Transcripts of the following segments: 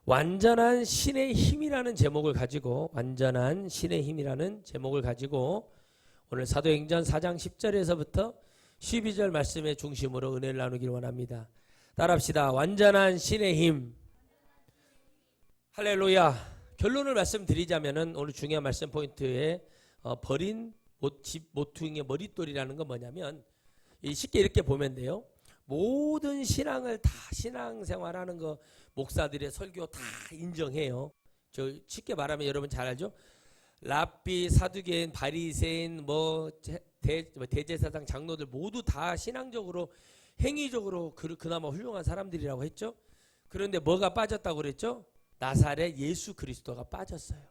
완전한 신의 힘이라는 제목을 가지고 오늘 사도행전 4장 10절에서부터 12절 말씀의 중심으로 은혜를 나누기를 원합니다. 따라합시다. 완전한 신의 힘. 할렐루야. 결론을 말씀드리자면은 오늘 중요한 말씀 포인트에 버린 모퉁이의 머릿돌이라는 건 뭐냐면 쉽게 이렇게 보면 돼요. 모든 신앙을 다 신앙생활하는 거 목사들의 설교 다 인정해요. 저 쉽게 말하면 여러분 잘 알죠? 랍비, 사두개인, 바리새인, 대제사장, 장로들 모두 다 신앙적으로 행위적으로 그나마 훌륭한 사람들이라고 했죠. 그런데 뭐가 빠졌다고 그랬죠? 나사렛 예수 그리스도가 빠졌어요.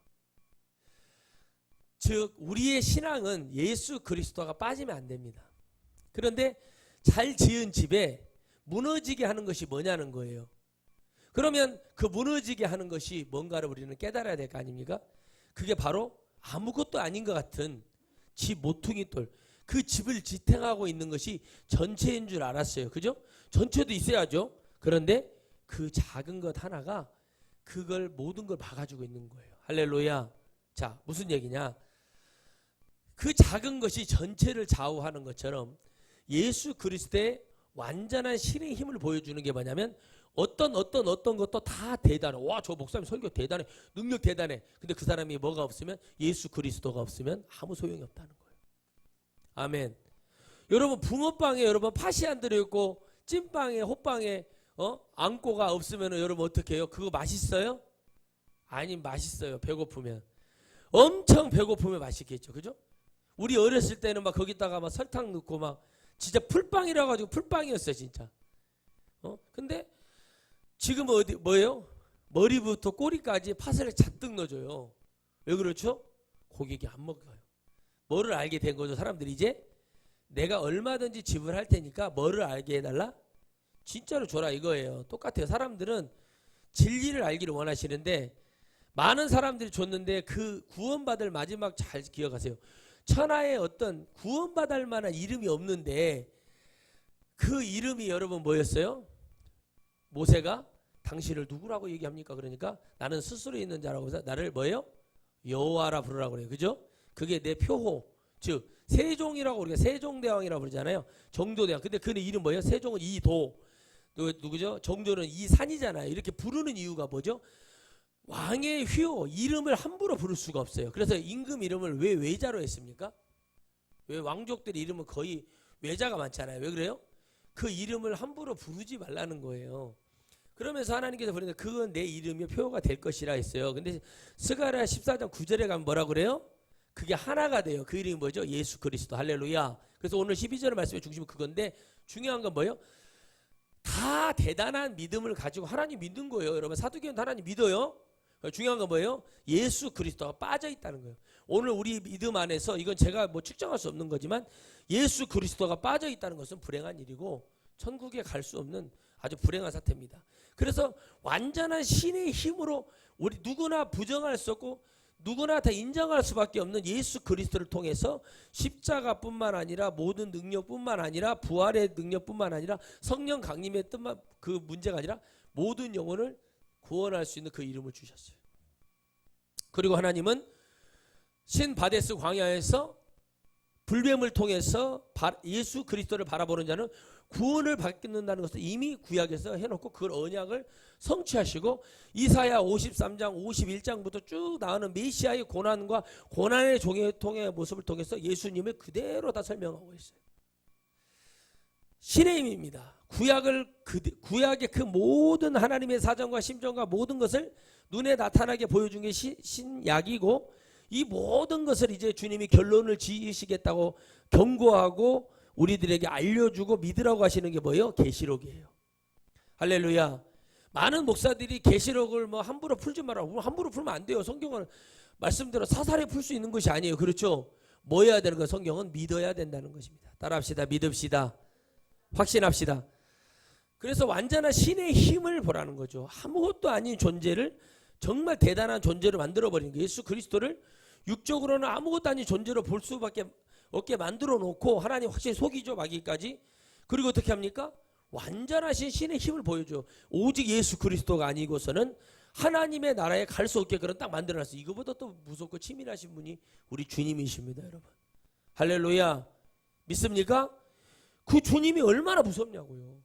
즉 우리의 신앙은 예수 그리스도가 빠지면 안 됩니다. 그런데 잘 지은 집에 무너지게 하는 것이 뭐냐는 거예요. 그러면 그 무너지게 하는 것이 뭔가를 우리는 깨달아야 될 거 아닙니까? 그게 바로 아무것도 아닌 것 같은 집 모퉁이돌, 그 집을 지탱하고 있는 것이 전체인 줄 알았어요. 그죠? 전체도 있어야죠. 그런데 그 작은 것 하나가 그걸 모든 걸 막아주고 있는 거예요. 할렐루야. 자, 무슨 얘기냐? 그 작은 것이 전체를 좌우하는 것처럼 예수 그리스도의 완전한 신의 힘을 보여주는 게 뭐냐면 어떤 것도 다 대단해. 와, 저 목사님 설교 대단해. 능력 대단해. 근데 그 사람이 뭐가 없으면 예수 그리스도가 없으면 아무 소용이 없다는 거예요. 아멘. 여러분 붕어빵에 여러분 팥이 안 들어있고 찐빵에 호빵에 앙꼬가 없으면 여러분 어떻게 해요? 그거 맛있어요? 아니 맛있어요. 배고프면. 엄청 배고프면 맛있겠죠. 그죠? 우리 어렸을 때는 막 거기다가 막 설탕 넣고 막 진짜 풀빵이라 가지고 풀빵이었어요, 진짜. 근데 지금은 뭐예요? 머리부터 꼬리까지 팥을 잔뜩 넣어줘요. 왜 그렇죠? 고객이 안 먹어요. 뭐를 알게 된 거죠, 사람들이 이제? 내가 얼마든지 지불할 테니까 뭐를 알게 해달라? 진짜로 줘라 이거예요. 똑같아요. 사람들은 진리를 알기를 원하시는데 많은 사람들이 줬는데 그 구원받을 마지막 잘 기억하세요. 천하에 어떤 구원받을 만한 이름이 없는데 그 이름이 여러분 뭐였어요? 모세가 당신을 누구라고 얘기합니까? 그러니까 나는 스스로 있는 자라고 해서 나를 뭐예요? 여호와라 부르라고 그래요. 그죠? 그게 내 표호. 즉 세종이라고 우리가 세종대왕이라고 부르잖아요. 정조대왕. 근데 그는 이름 뭐예요? 세종은 이도. 누구죠? 정조는 이산이잖아요. 이렇게 부르는 이유가 뭐죠? 왕의 휘호 이름을 함부로 부를 수가 없어요. 그래서 임금 이름을 왜 외자로 했습니까? 왜 왕족들의 이름은 거의 외자가 많잖아요. 왜 그래요? 그 이름을 함부로 부르지 말라는 거예요. 그러면서 하나님께서 부르는데 그건 내 이름이 표가 될 것이라 했어요. 근데 스가랴 14장 9절에 가면 뭐라 그래요? 그게 하나가 돼요. 그 이름이 뭐죠? 예수 그리스도. 할렐루야. 그래서 오늘 12절 말씀의 중심은 그건데 중요한 건 뭐예요? 다 대단한 믿음을 가지고 하나님 믿는 거예요. 여러분 사두개인도 하나님 믿어요. 중요한 건 뭐예요? 예수 그리스도가 빠져 있다는 거예요. 오늘 우리 믿음 안에서 이건 제가 뭐 측정할 수 없는 거지만 예수 그리스도가 빠져 있다는 것은 불행한 일이고 천국에 갈 수 없는 아주 불행한 사태입니다. 그래서 완전한 신의 힘으로 우리 누구나 부정할 수 없고 누구나 다 인정할 수밖에 없는 예수 그리스도를 통해서 십자가뿐만 아니라 모든 능력뿐만 아니라 부활의 능력뿐만 아니라 성령 강림의 뜻만 그 문제가 아니라 모든 영혼을 구원할 수 있는 그 이름을 주셨어요. 그리고 하나님은 신바데스 광야에서 불뱀을 통해서 예수 그리스도를 바라보는 자는 구원을 받는다는 것을 이미 구약에서 해놓고 그걸 언약을 성취하시고 이사야 53장 51장부터 쭉 나오는 메시아의 고난과 고난의 종의 모습을 통해서 예수님을 그대로 다 설명하고 있어요. 신의 힘입니다. 구약의 그 모든 하나님의 사정과 심정과 모든 것을 눈에 나타나게 보여준 게 신약이고 이 모든 것을 이제 주님이 결론을 지으시겠다고 경고하고 우리들에게 알려주고 믿으라고 하시는 게 뭐예요? 계시록이에요. 할렐루야. 많은 목사들이 계시록을 뭐 함부로 풀지 마라. 함부로 풀면 안 돼요. 성경은 말씀대로 사사리 풀 수 있는 것이 아니에요. 그렇죠? 뭐 해야 되는 거? 성경은 믿어야 된다는 것입니다. 따라합시다. 믿읍시다. 확신합시다. 그래서 완전한 신의 힘을 보라는 거죠. 아무것도 아닌 존재를 정말 대단한 존재로 만들어버린 거예요. 예수 그리스도를 육적으로는 아무것도 아닌 존재로 볼 수밖에 없게 만들어 놓고 하나님 확실히 속이죠. 마귀까지. 그리고 어떻게 합니까? 완전하신 신의 힘을 보여줘. 오직 예수 그리스도가 아니고서는 하나님의 나라에 갈 수 없게 그런 딱 만들어놨어요. 이거보다 또 무섭고 치밀하신 분이 우리 주님이십니다, 여러분. 할렐루야. 믿습니까? 그 주님이 얼마나 무섭냐고요.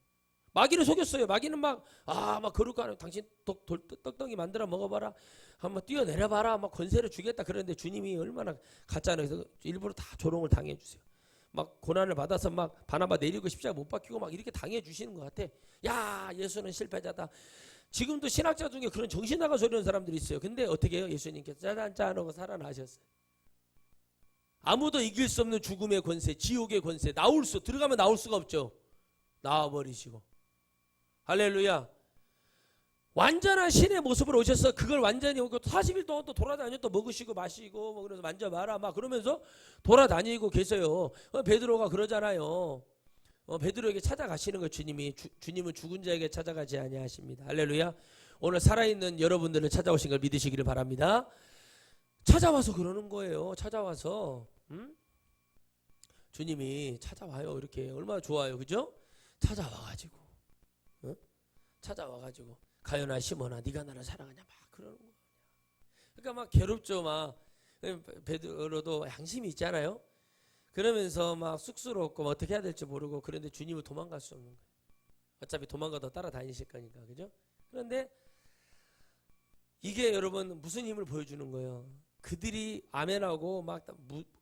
마귀를 속였어요. 마귀는 막 그럴 거 아니에요. 당신 떡덩이 만들어 먹어봐라. 한번 뛰어내려봐라. 막 권세를 주겠다. 그런데 주님이 얼마나 가짜는 그래서 일부러 다 조롱을 당해주세요. 막 고난을 받아서 막 바나바 내리고 십자가 못 박히고 막 이렇게 당해주시는 것 같아. 야, 예수는 실패자다. 지금도 신학자 중에 그런 정신 나간 소리 하는 사람들이 있어요. 근데 어떻게 해요? 예수님께서 짜잔짠 하고 살아나셨어요. 아무도 이길 수 없는 죽음의 권세, 지옥의 권세, 들어가면 나올 수가 없죠. 나와버리시고. 할렐루야. 완전한 신의 모습으로 오셔서 그걸 완전히 오고 40일 동안 또 돌아다녀 또 먹으시고 마시고 뭐 그래서 만져봐라 막 그러면서 돌아다니고 계세요. 베드로가 그러잖아요. 베드로에게 찾아가시는 거 주님은 죽은 자에게 찾아가지 아니하십니다. 할렐루야. 오늘 살아있는 여러분들을 찾아오신 걸 믿으시기를 바랍니다. 찾아와서 그러는 거예요. 찾아와서 주님이 찾아와요. 이렇게 얼마나 좋아요, 그죠? 찾아와가지고 찾아와가지고 가요나 시몬아 네가 나를 사랑하냐 막 그러는 거예요. 그러니까 막 괴롭죠. 막 베드로도 양심이 있잖아요. 그러면서 막 쑥스럽고 어떻게 해야 될지 모르고 그런데 주님을 도망갈 수 없는 거예요. 어차피 도망가도 따라다니실 거니까, 그죠? 그런데 이게 여러분 무슨 힘을 보여주는 거예요? 그들이 아멘하고 막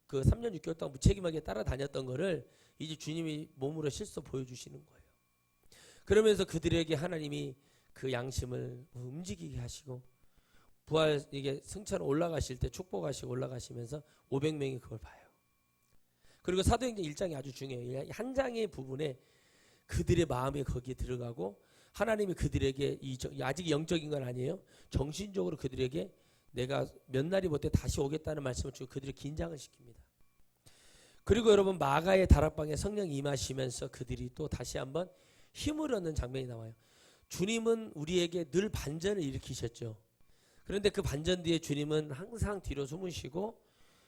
그 3년 6개월 동안 무책임하게 따라다녔던 거를 이제 주님이 몸으로 실수 보여주시는 거예요. 그러면서 그들에게 하나님이 그 양심을 움직이게 하시고 부활 이게 승천 올라가실 때 축복하시고 올라가시면서 500명이 그걸 봐요. 그리고 사도행전 1장이 아주 중요해요. 한 장의 부분에 그들의 마음이 거기에 들어가고 하나님이 그들에게 아직 영적인 건 아니에요. 정신적으로 그들에게 내가 몇 날이 못해 다시 오겠다는 말씀을 주고 그들을 긴장을 시킵니다. 그리고 여러분 마가의 다락방에 성령이 임하시면서 그들이 또 다시 한번 힘을 얻는 장면이 나와요. 주님은 우리에게 늘 반전을 일으키셨죠. 그런데 그 반전 뒤에 주님은 항상 뒤로 숨으시고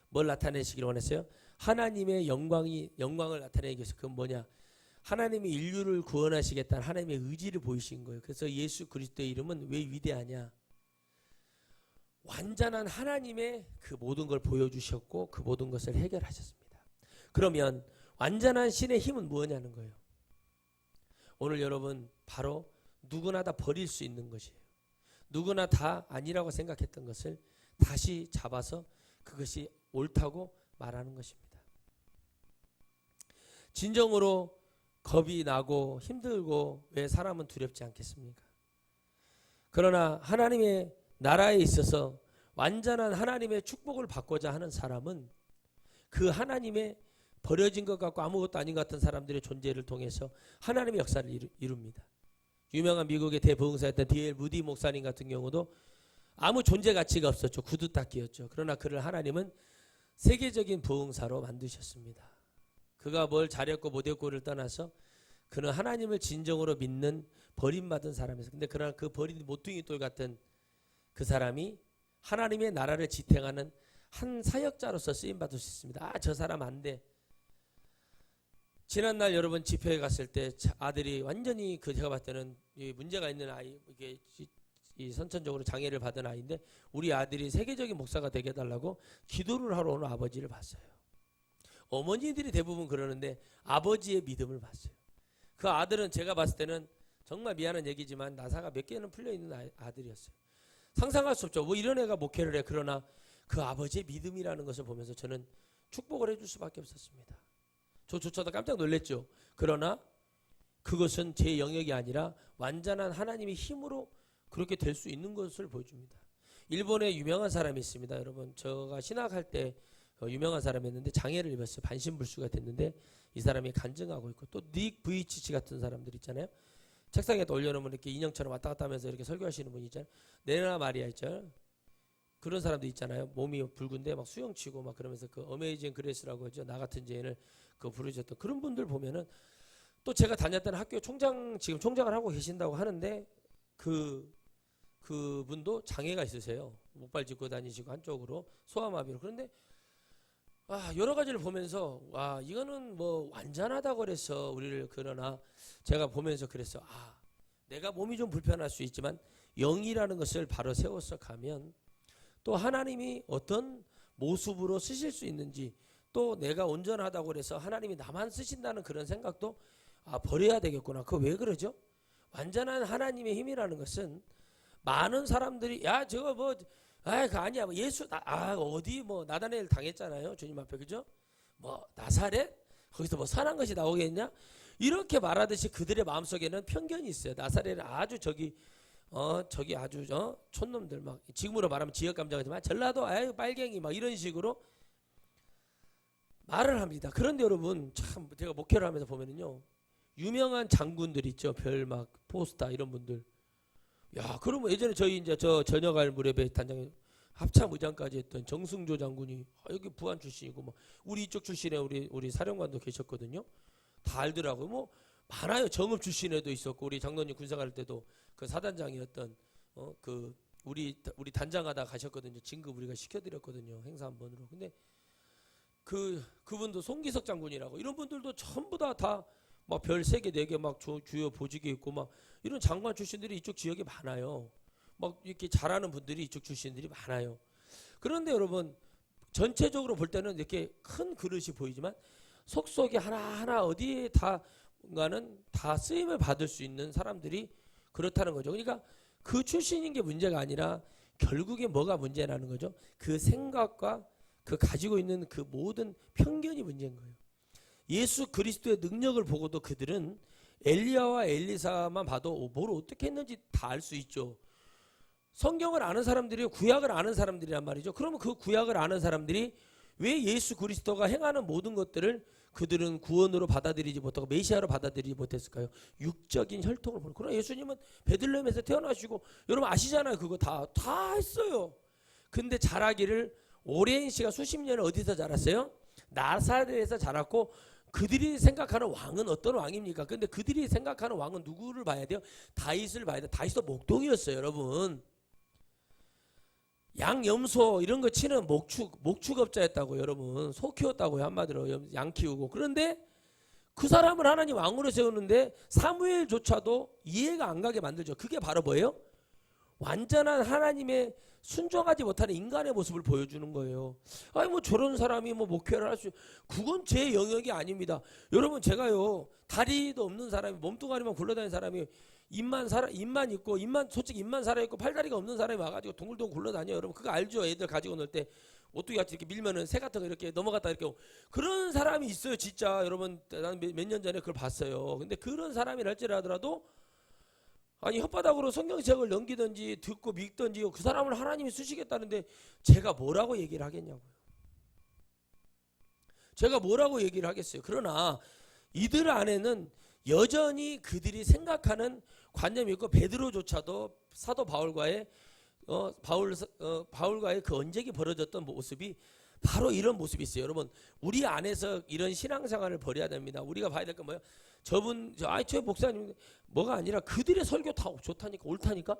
뭘 나타내시기를 원했어요? 하나님의 영광을 나타내기 위해서. 그건 뭐냐? 하나님이 인류를 구원하시겠다는 하나님의 의지를 보이신 거예요. 그래서 예수 그리스도의 이름은 왜 위대하냐? 완전한 하나님의 그 모든 걸 보여주셨고 그 모든 것을 해결하셨습니다. 그러면 완전한 신의 힘은 뭐냐는 거예요. 오늘 여러분 바로 누구나 다 버릴 수 있는 것이에요. 누구나 다 아니라고 생각했던 것을 다시 잡아서 그것이 옳다고 말하는 것입니다. 진정으로 겁이 나고 힘들고 왜 사람은 두렵지 않겠습니까? 그러나 하나님의 나라에 있어서 완전한 하나님의 축복을 받고자 하는 사람은 그 하나님의 버려진 것 같고 아무것도 아닌 것 같은 사람들의 존재를 통해서 하나님의 역사를 이룹니다. 유명한 미국의 대부흥사였던 D.L. 무디 목사님 같은 경우도 아무 존재 가치가 없었죠. 구두닦이였죠. 그러나 그를 하나님은 세계적인 부흥사로 만드셨습니다. 그가 뭘 잘했고 못했고를 떠나서 그는 하나님을 진정으로 믿는 버림받은 사람이었어요. 근데 그러나 그 버린 모퉁이 돌 같은 그 사람이 하나님의 나라를 지탱하는 한 사역자로서 쓰임받을 수 있습니다. 저 사람 안 돼. 지난날 여러분 집회에 갔을 때 아들이 완전히 제가 봤을 때는 문제가 있는 아이, 이게 선천적으로 장애를 받은 아이인데 우리 아들이 세계적인 목사가 되게 해달라고 기도를 하러 오는 아버지를 봤어요. 어머니들이 대부분 그러는데 아버지의 믿음을 봤어요. 그 아들은 제가 봤을 때는 정말 미안한 얘기지만 나사가 몇 개는 풀려있는 아들이었어요. 상상할 수 없죠. 뭐 이런 애가 목회를 해. 그러나 그 아버지의 믿음이라는 것을 보면서 저는 축복을 해줄 수밖에 없었습니다. 저조차도 깜짝 놀랐죠. 그러나 그것은 제 영역이 아니라 완전한 하나님의 힘으로 그렇게 될 수 있는 것을 보여줍니다. 일본에 유명한 사람이 있습니다. 여러분 제가 신학할 때 유명한 사람이었는데 장애를 입었어요. 반신불수가 됐는데 이 사람이 간증하고 있고 또 닉 부이치치 같은 사람들 있잖아요. 책상에다 올려놓으면 이렇게 인형처럼 왔다 갔다 하면서 이렇게 설교하시는 분 있잖아요. 네나 마리아 있잖아요. 그런 사람도 있잖아요. 몸이 붉은데 막 수영치고 막 그러면서 그 어메이징 그레이스라고 하죠. 나 같은 죄인을 그 부르셨던 그런 분들 보면은 또 제가 다녔던 학교 지금 총장을 하고 계신다고 하는데 그 분도 장애가 있으세요. 목발 짚고 다니시고 한쪽으로 소아마비로. 그런데 여러 가지를 보면서 이거는 뭐 완전하다고 그래서 우리를 그러나 제가 보면서 그랬어. 내가 몸이 좀 불편할 수 있지만 영이라는 것을 바로 세워서 가면 또 하나님이 어떤 모습으로 쓰실 수 있는지, 또 내가 온전하다고 그래서 하나님이 나만 쓰신다는 그런 생각도 버려야 되겠구나. 그거 왜 그러죠? 완전한 하나님의 힘이라는 것은 많은 사람들이 야 저거 뭐 그거 아니야 뭐 예수 어디 뭐 나다나엘 당했잖아요 주님 앞에, 그죠? 뭐 나사렛 거기서 뭐 선한 것이 나오겠냐 이렇게 말하듯이 그들의 마음속에는 편견이 있어요. 나사렛은 아주 저기 아주 촌놈들, 막 지금으로 말하면 지역 감정이지만 전라도 빨갱이 막 이런 식으로 말을 합니다. 그런데 여러분 참 제가 목회를 하면서 보면은요, 유명한 장군들 있죠. 별막 포스타 이런 분들. 야, 그러면 예전에 저희 이제 저 저녁할 무렵에 단장에 합참 의장까지 했던 정승조 장군이 여기 부안 출신이고, 뭐 우리 이쪽 출신에 우리 사령관도 계셨거든요. 다 알더라고요. 뭐 많아요. 정읍 출신에도 있었고, 우리 장로님 군생활 때도 그 사단장이었던 그 우리 단장하다 가셨거든요. 진급 우리가 시켜드렸거든요. 행사 한 번으로. 근데 그분도 송기석 장군이라고, 이런 분들도 전부 다 막 별 3개 4개 막 주요 보직에 있고 막 이런 장관 출신들이 이쪽 지역에 많아요. 막 이렇게 잘하는 분들이 이쪽 출신들이 많아요. 그런데 여러분 전체적으로 볼 때는 이렇게 큰 그릇이 보이지만 속속에 하나하나 어디에 다가는 다 쓰임을 받을 수 있는 사람들이 그렇다는 거죠. 그러니까 그 출신인 게 문제가 아니라 결국에 뭐가 문제라는 거죠. 그 생각과 그 가지고 있는 그 모든 편견이 문제인 거예요. 예수 그리스도의 능력을 보고도 그들은 엘리야와 엘리사만 봐도 뭘 어떻게 했는지 다 알 수 있죠. 성경을 아는 사람들이 구약을 아는 사람들이란 말이죠. 그러면 그 구약을 아는 사람들이 왜 예수 그리스도가 행하는 모든 것들을 그들은 구원으로 받아들이지 못하고 메시아로 받아들이지 못했을까요? 육적인 혈통을 보는. 그러나 예수님은 베들레헴에서 태어나시고 여러분 아시잖아요. 그거 다 했어요. 근데 자라기를 오랜 시간 수십 년을 어디서 자랐어요? 나사렛에서 자랐고, 그들이 생각하는 왕은 어떤 왕입니까? 근데 그들이 생각하는 왕은 누구를 봐야 돼요? 다윗을 봐야 돼요. 다윗도 목동이었어요, 여러분. 양, 염소 이런 거 치는 목축업자였다고, 여러분. 소 키웠다고요, 한마디로. 양 키우고. 그런데 그 사람을 하나님 왕으로 세우는데 사무엘조차도 이해가 안 가게 만들죠. 그게 바로 뭐예요? 완전한 하나님의 순종하지 못하는 인간의 모습을 보여주는 거예요. 아니 뭐 저런 사람이 뭐 목회를 할 수, 그건 제 영역이 아닙니다. 여러분 제가요, 다리도 없는 사람이, 몸뚱아리만 굴러다니는 사람이 입만 있고, 솔직히 입만 살아있고 팔다리가 없는 사람이 와가지고 동글동글 굴러다녀요. 여러분 그거 알죠? 애들 가지고 놀 때 오뚜기 같이 이렇게 밀면은 새 같은 거 이렇게 넘어갔다 이렇게, 그런 사람이 있어요. 진짜 여러분 난 몇 년 전에 그걸 봤어요. 근데 그런 사람이 할지라도 아니 혓바닥으로 성경책을 넘기든지 듣고 믿든지 그 사람을 하나님이 쓰시겠다는데 제가 뭐라고 얘기를 하겠냐고요. 제가 뭐라고 얘기를 하겠어요. 그러나 이들 안에는 여전히 그들이 생각하는 관념이 있고, 베드로조차도 사도 바울과의 그 언쟁이 벌어졌던 모습이 바로 이런 모습이 있어요. 여러분 우리 안에서 이런 신앙생활을 벌여야 됩니다. 우리가 봐야 될 건 뭐예요? 저 목사님 뭐가 아니라 그들의 설교 다 좋다니까, 옳다니까.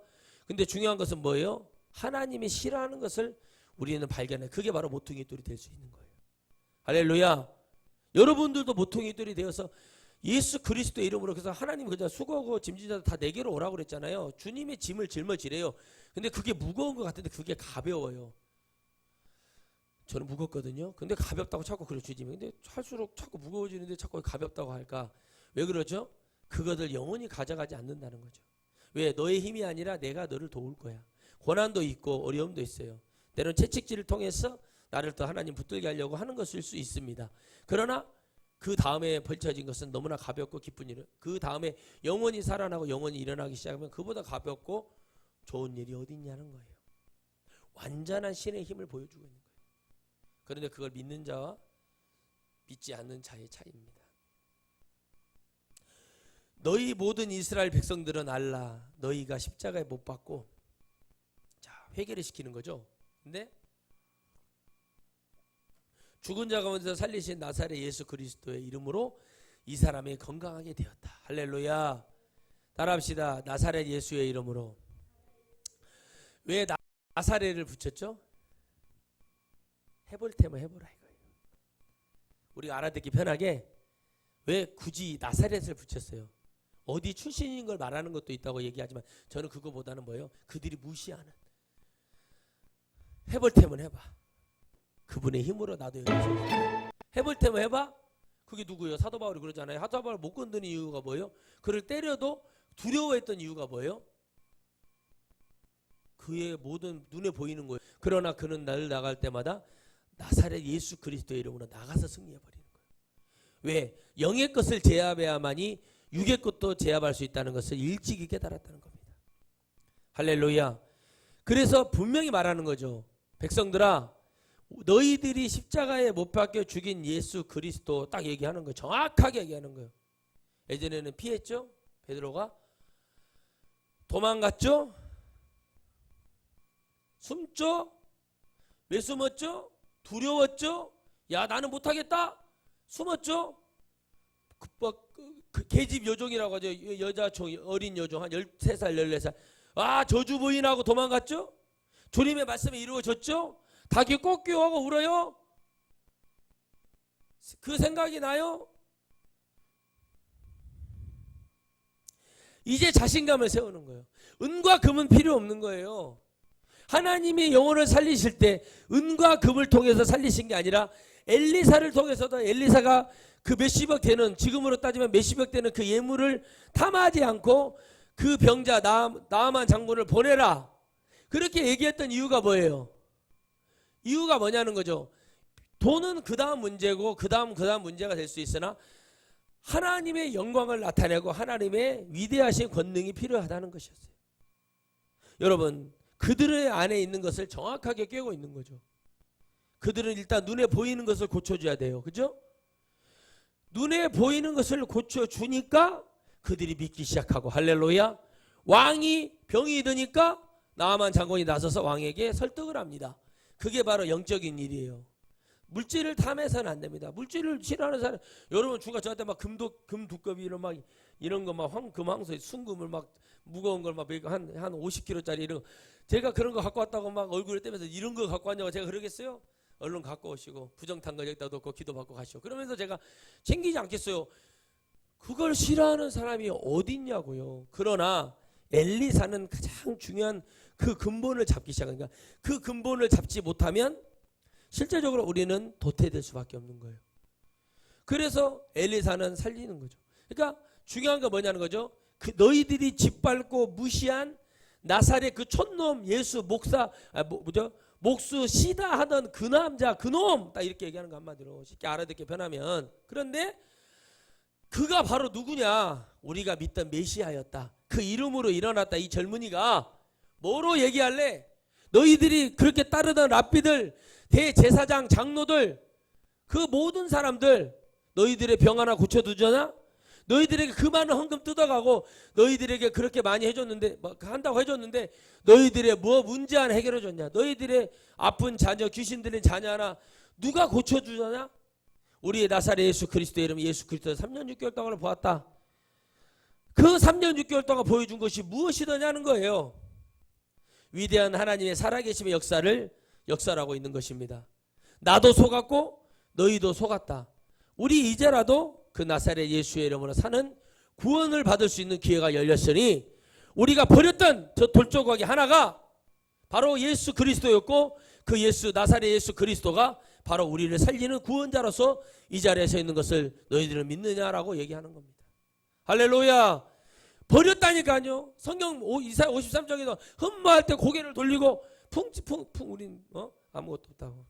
근데 중요한 것은 뭐예요? 하나님이 싫어하는 것을 우리는 발견해. 그게 바로 모퉁이 돌이 될 수 있는 거예요. 할렐루야. 여러분들도 모퉁이 돌이 되어서 예수 그리스도의 이름으로, 그래서 하나님 그저 수고하고 짐진자들 다 내게로 오라고 그랬잖아요. 주님의 짐을 짊어지래요. 근데 그게 무거운 것 같은데 그게 가벼워요. 저는 무겁거든요. 근데 가볍다고 자꾸 그래 주님이. 근데 할수록 자꾸 무거워지는데 자꾸 가볍다고 할까? 왜 그러죠? 그것을 영원히 가져가지 않는다는 거죠. 왜? 너의 힘이 아니라 내가 너를 도울 거야. 고난도 있고 어려움도 있어요. 때로는 채찍질을 통해서 나를 더 하나님 붙들게 하려고 하는 것일 수 있습니다. 그러나 그 다음에 펼쳐진 것은 너무나 가볍고 기쁜 일은, 그 다음에 영원히 살아나고 영원히 일어나기 시작하면 그보다 가볍고 좋은 일이 어디 있냐는 거예요. 완전한 신의 힘을 보여주고 있는 거예요. 그런데 그걸 믿는 자와 믿지 않는 자의 차이입니다. 너희 모든 이스라엘 백성들은 알라. 너희가 십자가에 못 박고, 자 회개를 시키는 거죠. 근데 죽은 자 가운데서 살리신 나사렛 예수 그리스도의 이름으로 이 사람이 건강하게 되었다. 할렐루야. 따라합시다. 나사렛 예수의 이름으로. 왜 나사렛을 붙였죠? 해볼 테면 해보라 이거예요. 우리가 알아듣기 편하게 왜 굳이 나사렛을 붙였어요? 어디 출신인 걸 말하는 것도 있다고 얘기하지만 저는 그거보다는 뭐예요? 그들이 무시하는. 해볼 테면 해봐. 그분의 힘으로 나도 여기 해볼 테면 해봐. 그게 누구예요? 사도 바울이 그러잖아요. 사도 바울 못 건드는 이유가 뭐예요? 그를 때려도 두려워했던 이유가 뭐예요? 그의 모든 눈에 보이는 거예요. 그러나 그는 날 나갈 때마다 나사렛 예수 그리스도의 이름으로 나가서 승리해버리는 거예요. 왜? 영의 것을 제압해야만이 육의 것도 제압할 수 있다는 것을 일찍이 깨달았다는 겁니다. 할렐루야. 그래서 분명히 말하는 거죠. 백성들아, 너희들이 십자가에 못 박혀 죽인 예수 그리스도 딱 얘기하는 거예요. 정확하게 얘기하는 거예요. 예전에는 피했죠? 베드로가 도망갔죠? 숨죠? 왜 숨었죠? 두려웠죠? 야, 나는 못하겠다? 숨었죠? 그 계집 여종이라고 하죠. 여자총, 어린 여종 한 13살 14살. 아, 저주 부인하고 도망갔죠? 주님의 말씀이 이루어졌죠? 닭이 꺾여하고 울어요? 그 생각이 나요? 이제 자신감을 세우는 거예요. 은과 금은 필요 없는 거예요. 하나님이 영혼을 살리실 때 은과 금을 통해서 살리신 게 아니라 엘리사를 통해서도 엘리사가 그 몇십억 되는, 지금으로 따지면 몇십억 되는 그 예물을 탐하지 않고 그 병자 나아만 장군을 보내라. 그렇게 얘기했던 이유가 뭐예요? 이유가 뭐냐는 거죠. 돈은 그 다음 문제고 그 다음 문제가 될 수 있으나 하나님의 영광을 나타내고 하나님의 위대하신 권능이 필요하다는 것이었어요. 여러분, 그들의 안에 있는 것을 정확하게 꿰고 있는 거죠. 그들은 일단 눈에 보이는 것을 고쳐줘야 돼요. 그죠? 눈에 보이는 것을 고쳐주니까 그들이 믿기 시작하고, 할렐루야. 왕이 병이 드니까 나아만 장군이 나서서 왕에게 설득을 합니다. 그게 바로 영적인 일이에요. 물질을 탐해서는 안 됩니다. 물질을 싫어하는 사람, 여러분 중간 저한테 막 금 두꺼비 이런 거 막 금황소 순금을 막 무거운 걸 막 한 50kg짜리 이런 거, 제가 그런 거 갖고 왔다고 막 얼굴을 떼면서 이런 거 갖고 왔냐고 제가 그러겠어요? 얼른 갖고 오시고 부정탄 거 여기다 놓고 기도받고 가시오. 그러면서 제가 챙기지 않겠어요. 그걸 싫어하는 사람이 어디 있냐고요. 그러나 엘리사는 가장 중요한 그 근본을 잡기 시작하니까 그 근본을 잡지 못하면 실제적으로 우리는 도태될 수밖에 없는 거예요. 그래서 엘리사는 살리는 거죠. 그러니까 중요한 건 뭐냐는 거죠. 그 너희들이 짓밟고 무시한 나사렛 그 촌놈 예수 목수 시다 하던 그 남자 그놈, 딱 이렇게 얘기하는 거 한마디로 쉽게 알아듣게 변하면. 그런데 그가 바로 누구냐? 우리가 믿던 메시아였다. 그 이름으로 일어났다. 이 젊은이가 뭐로 얘기할래? 너희들이 그렇게 따르던 랍비들, 대제사장, 장로들, 그 모든 사람들 너희들의 병 하나 고쳐두잖아? 너희들에게 그 많은 헌금 뜯어가고 너희들에게 그렇게 많이 해줬는데, 한다고 해줬는데 너희들의 뭐 문제 하나 해결해줬냐? 너희들의 아픈 자녀, 귀신 들린 자녀 하나 누가 고쳐주잖아? 우리의 나사렛 예수 그리스도의 이름 예수 그리스도 3년 6개월 동안을 보았다. 그 3년 6개월 동안 보여준 것이 무엇이더냐는 거예요. 위대한 하나님의 살아계심의 역사라고 있는 것입니다. 나도 속았고 너희도 속았다. 우리 이제라도 그 나사렛 예수의 이름으로 사는 구원을 받을 수 있는 기회가 열렸으니 우리가 버렸던 저 돌조각이 하나가 바로 예수 그리스도였고, 그 나사렛 예수 그리스도가 바로 우리를 살리는 구원자로서 이 자리에 서 있는 것을 너희들은 믿느냐라고 얘기하는 겁니다. 할렐루야. 버렸다니까요. 성경 이사야 53장에서 흠모할 때 고개를 돌리고 풍 우린 아무것도 없다고.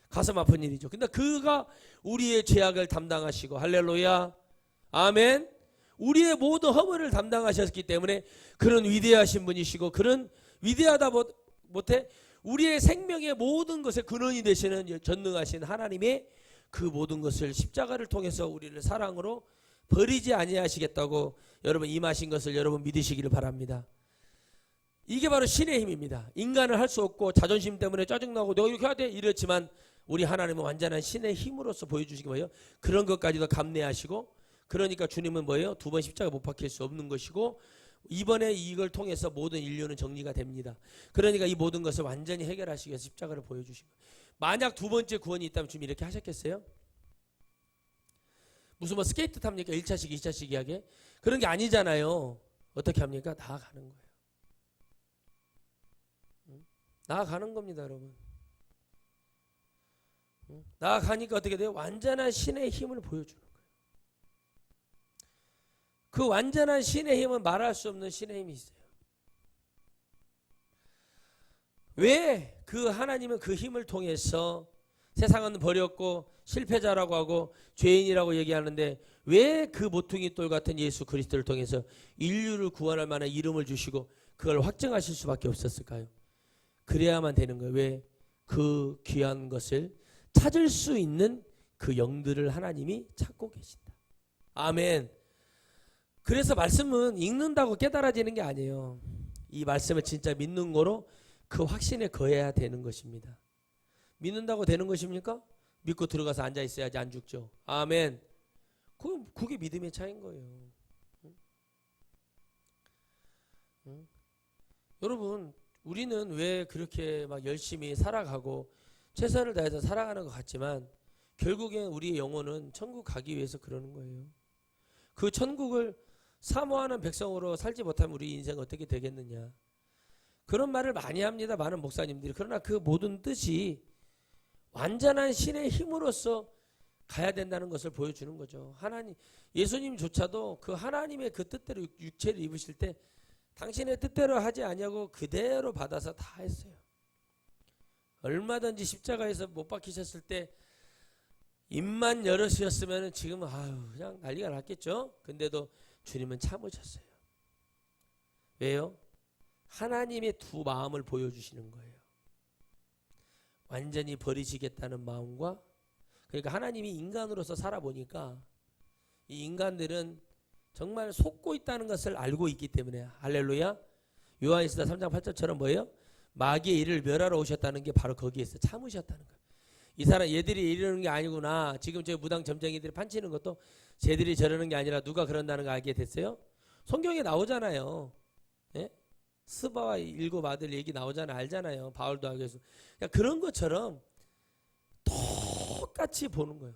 가슴 아픈 일이죠. 근데 그가 우리의 죄악을 담당하시고, 할렐루야, 아멘. 우리의 모든 허물을 담당하셨기 때문에 그런 위대하신 분이시고, 그런 위대하다 못해 우리의 생명의 모든 것의 근원이 되시는 전능하신 하나님의 그 모든 것을 십자가를 통해서 우리를 사랑으로 버리지 아니하시겠다고 여러분 임하신 것을 여러분 믿으시기를 바랍니다. 이게 바로 신의 힘입니다. 인간은 할 수 없고 자존심 때문에 짜증나고 내가 이렇게 해야 돼 이렇지만 우리 하나님은 완전한 신의 힘으로서 보여주시기 뭐예요? 그런 것까지도 감내하시고, 그러니까 주님은 뭐예요? 두 번 십자가 못 박힐 수 없는 것이고, 이번에 이걸 통해서 모든 인류는 정리가 됩니다. 그러니까 이 모든 것을 완전히 해결하시기 위해서 십자가를 보여주시고, 만약 두 번째 구원이 있다면 주님 이렇게 하셨겠어요? 무슨 스케이트 탑니까? 1차식 2차식 이야기. 그런 게 아니잖아요. 어떻게 합니까? 나아가는 거예요. 나아가는 겁니다, 여러분. 나아가니까 어떻게 돼요? 완전한 신의 힘을 보여주는 거예요. 그 완전한 신의 힘은 말할 수 없는 신의 힘이 있어요. 왜 그 하나님은 그 힘을 통해서 세상은 버렸고 실패자라고 하고 죄인이라고 얘기하는데 왜 그 모퉁이 돌 같은 예수 그리스도를 통해서 인류를 구원할 만한 이름을 주시고 그걸 확증하실 수밖에 없었을까요? 그래야만 되는 거예요. 왜? 그 귀한 것을 찾을 수 있는 그 영들을 하나님이 찾고 계신다. 아멘. 그래서 말씀은 읽는다고 깨달아지는 게 아니에요. 이 말씀을 진짜 믿는 거로 그 확신에 거해야 되는 것입니다. 믿는다고 되는 것입니까? 믿고 들어가서 앉아 있어야지 안 죽죠. 아멘. 그게 믿음의 차이인 거예요. 여러분, 우리는 왜 그렇게 막 열심히 살아가고 최선을 다해서 살아가는 것 같지만 결국엔 우리의 영혼은 천국 가기 위해서 그러는 거예요. 그 천국을 사모하는 백성으로 살지 못하면 우리 인생 어떻게 되겠느냐. 그런 말을 많이 합니다. 많은 목사님들이. 그러나 그 모든 뜻이 완전한 신의 힘으로써 가야 된다는 것을 보여주는 거죠. 하나님, 예수님조차도 그 하나님의 그 뜻대로 육체를 입으실 때 당신의 뜻대로 하지 아니하고 그대로 받아서 다 했어요. 얼마든지 십자가에서 못 박히셨을 때 입만 열으셨으면 지금 그냥 난리가 났겠죠. 근데도 주님은 참으셨어요. 왜요? 하나님의 두 마음을 보여주시는 거예요. 완전히 버리시겠다는 마음과, 그러니까 하나님이 인간으로서 살아보니까 이 인간들은 정말 속고 있다는 것을 알고 있기 때문에, 할렐루야. 요한일서 3장 8절처럼 뭐예요? 마귀의 일을 멸하러 오셨다는 게 바로 거기에서 참으셨다는 거예요. 이 사람 얘들이 이러는 게 아니구나. 지금 저 무당 점쟁이들이 판치는 것도 쟤들이 저러는 게 아니라 누가 그런다는 거 알게 됐어요? 성경에 나오잖아요. 예? 스바와 일곱 아들 얘기 나오잖아요. 알잖아요. 바울도 알고 해서. 그러니까 그런 것처럼 똑같이 보는 거예요.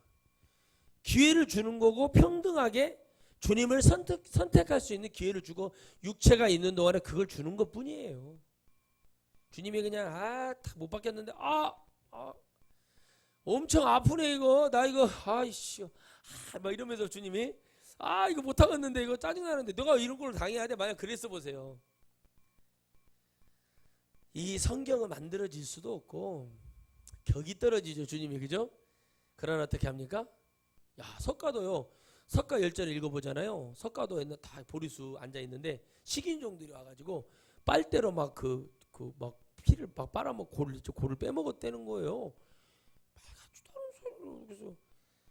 기회를 주는 거고 평등하게 주님을 선택할 수 있는 기회를 주고 육체가 있는 동안에 그걸 주는 것 뿐이에요. 주님이 그냥 못 받겠는데 엄청 아프네 이거 나 이거 아이씨 막 이러면서 주님이 이거 못하겠는데 이거 짜증나는데 너가 이런 걸 당해야 돼. 만약 그랬어 보세요. 이 성경은 만들어질 수도 없고 격이 떨어지죠. 주님이. 그죠? 그러나 어떻게 합니까? 석가도요. 석가 10절을 읽어보잖아요. 석가도에 다 보리수 앉아있는데 식인종들이 와가지고 빨대로 막 막 피를 막 빨아먹고 고를 빼먹었다는 거예요. 그래서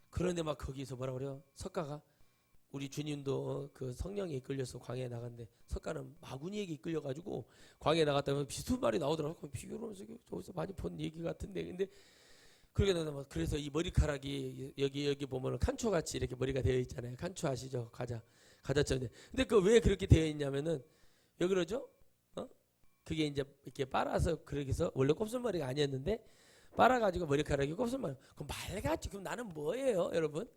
그런데 막 거기서 뭐라 그래요? 석가가 우리 주님도 그 성령에 이끌려서 광야에 나갔는데 석가는 마구니에게 이끌려가지고 광야에 나갔다면 비슷한 말이 나오더라고요. 비교하면서 저기서 많이 본 얘기 같은데 근데 그래서 이 머리카락이 여기 보면은 칸초같이 이렇게 머리가 되어 있잖아요. 칸초 아시죠? 과자처럼. 근데 그 왜 그렇게 되어 있냐면은 왜 그러죠? 그게 이제 이렇게 빨아서 그렇게 해서 원래 곱슬머리가 아니었는데 빨아가지고 머리카락이 곱슬머리. 그럼 말같이 그럼 나는 뭐예요, 여러분?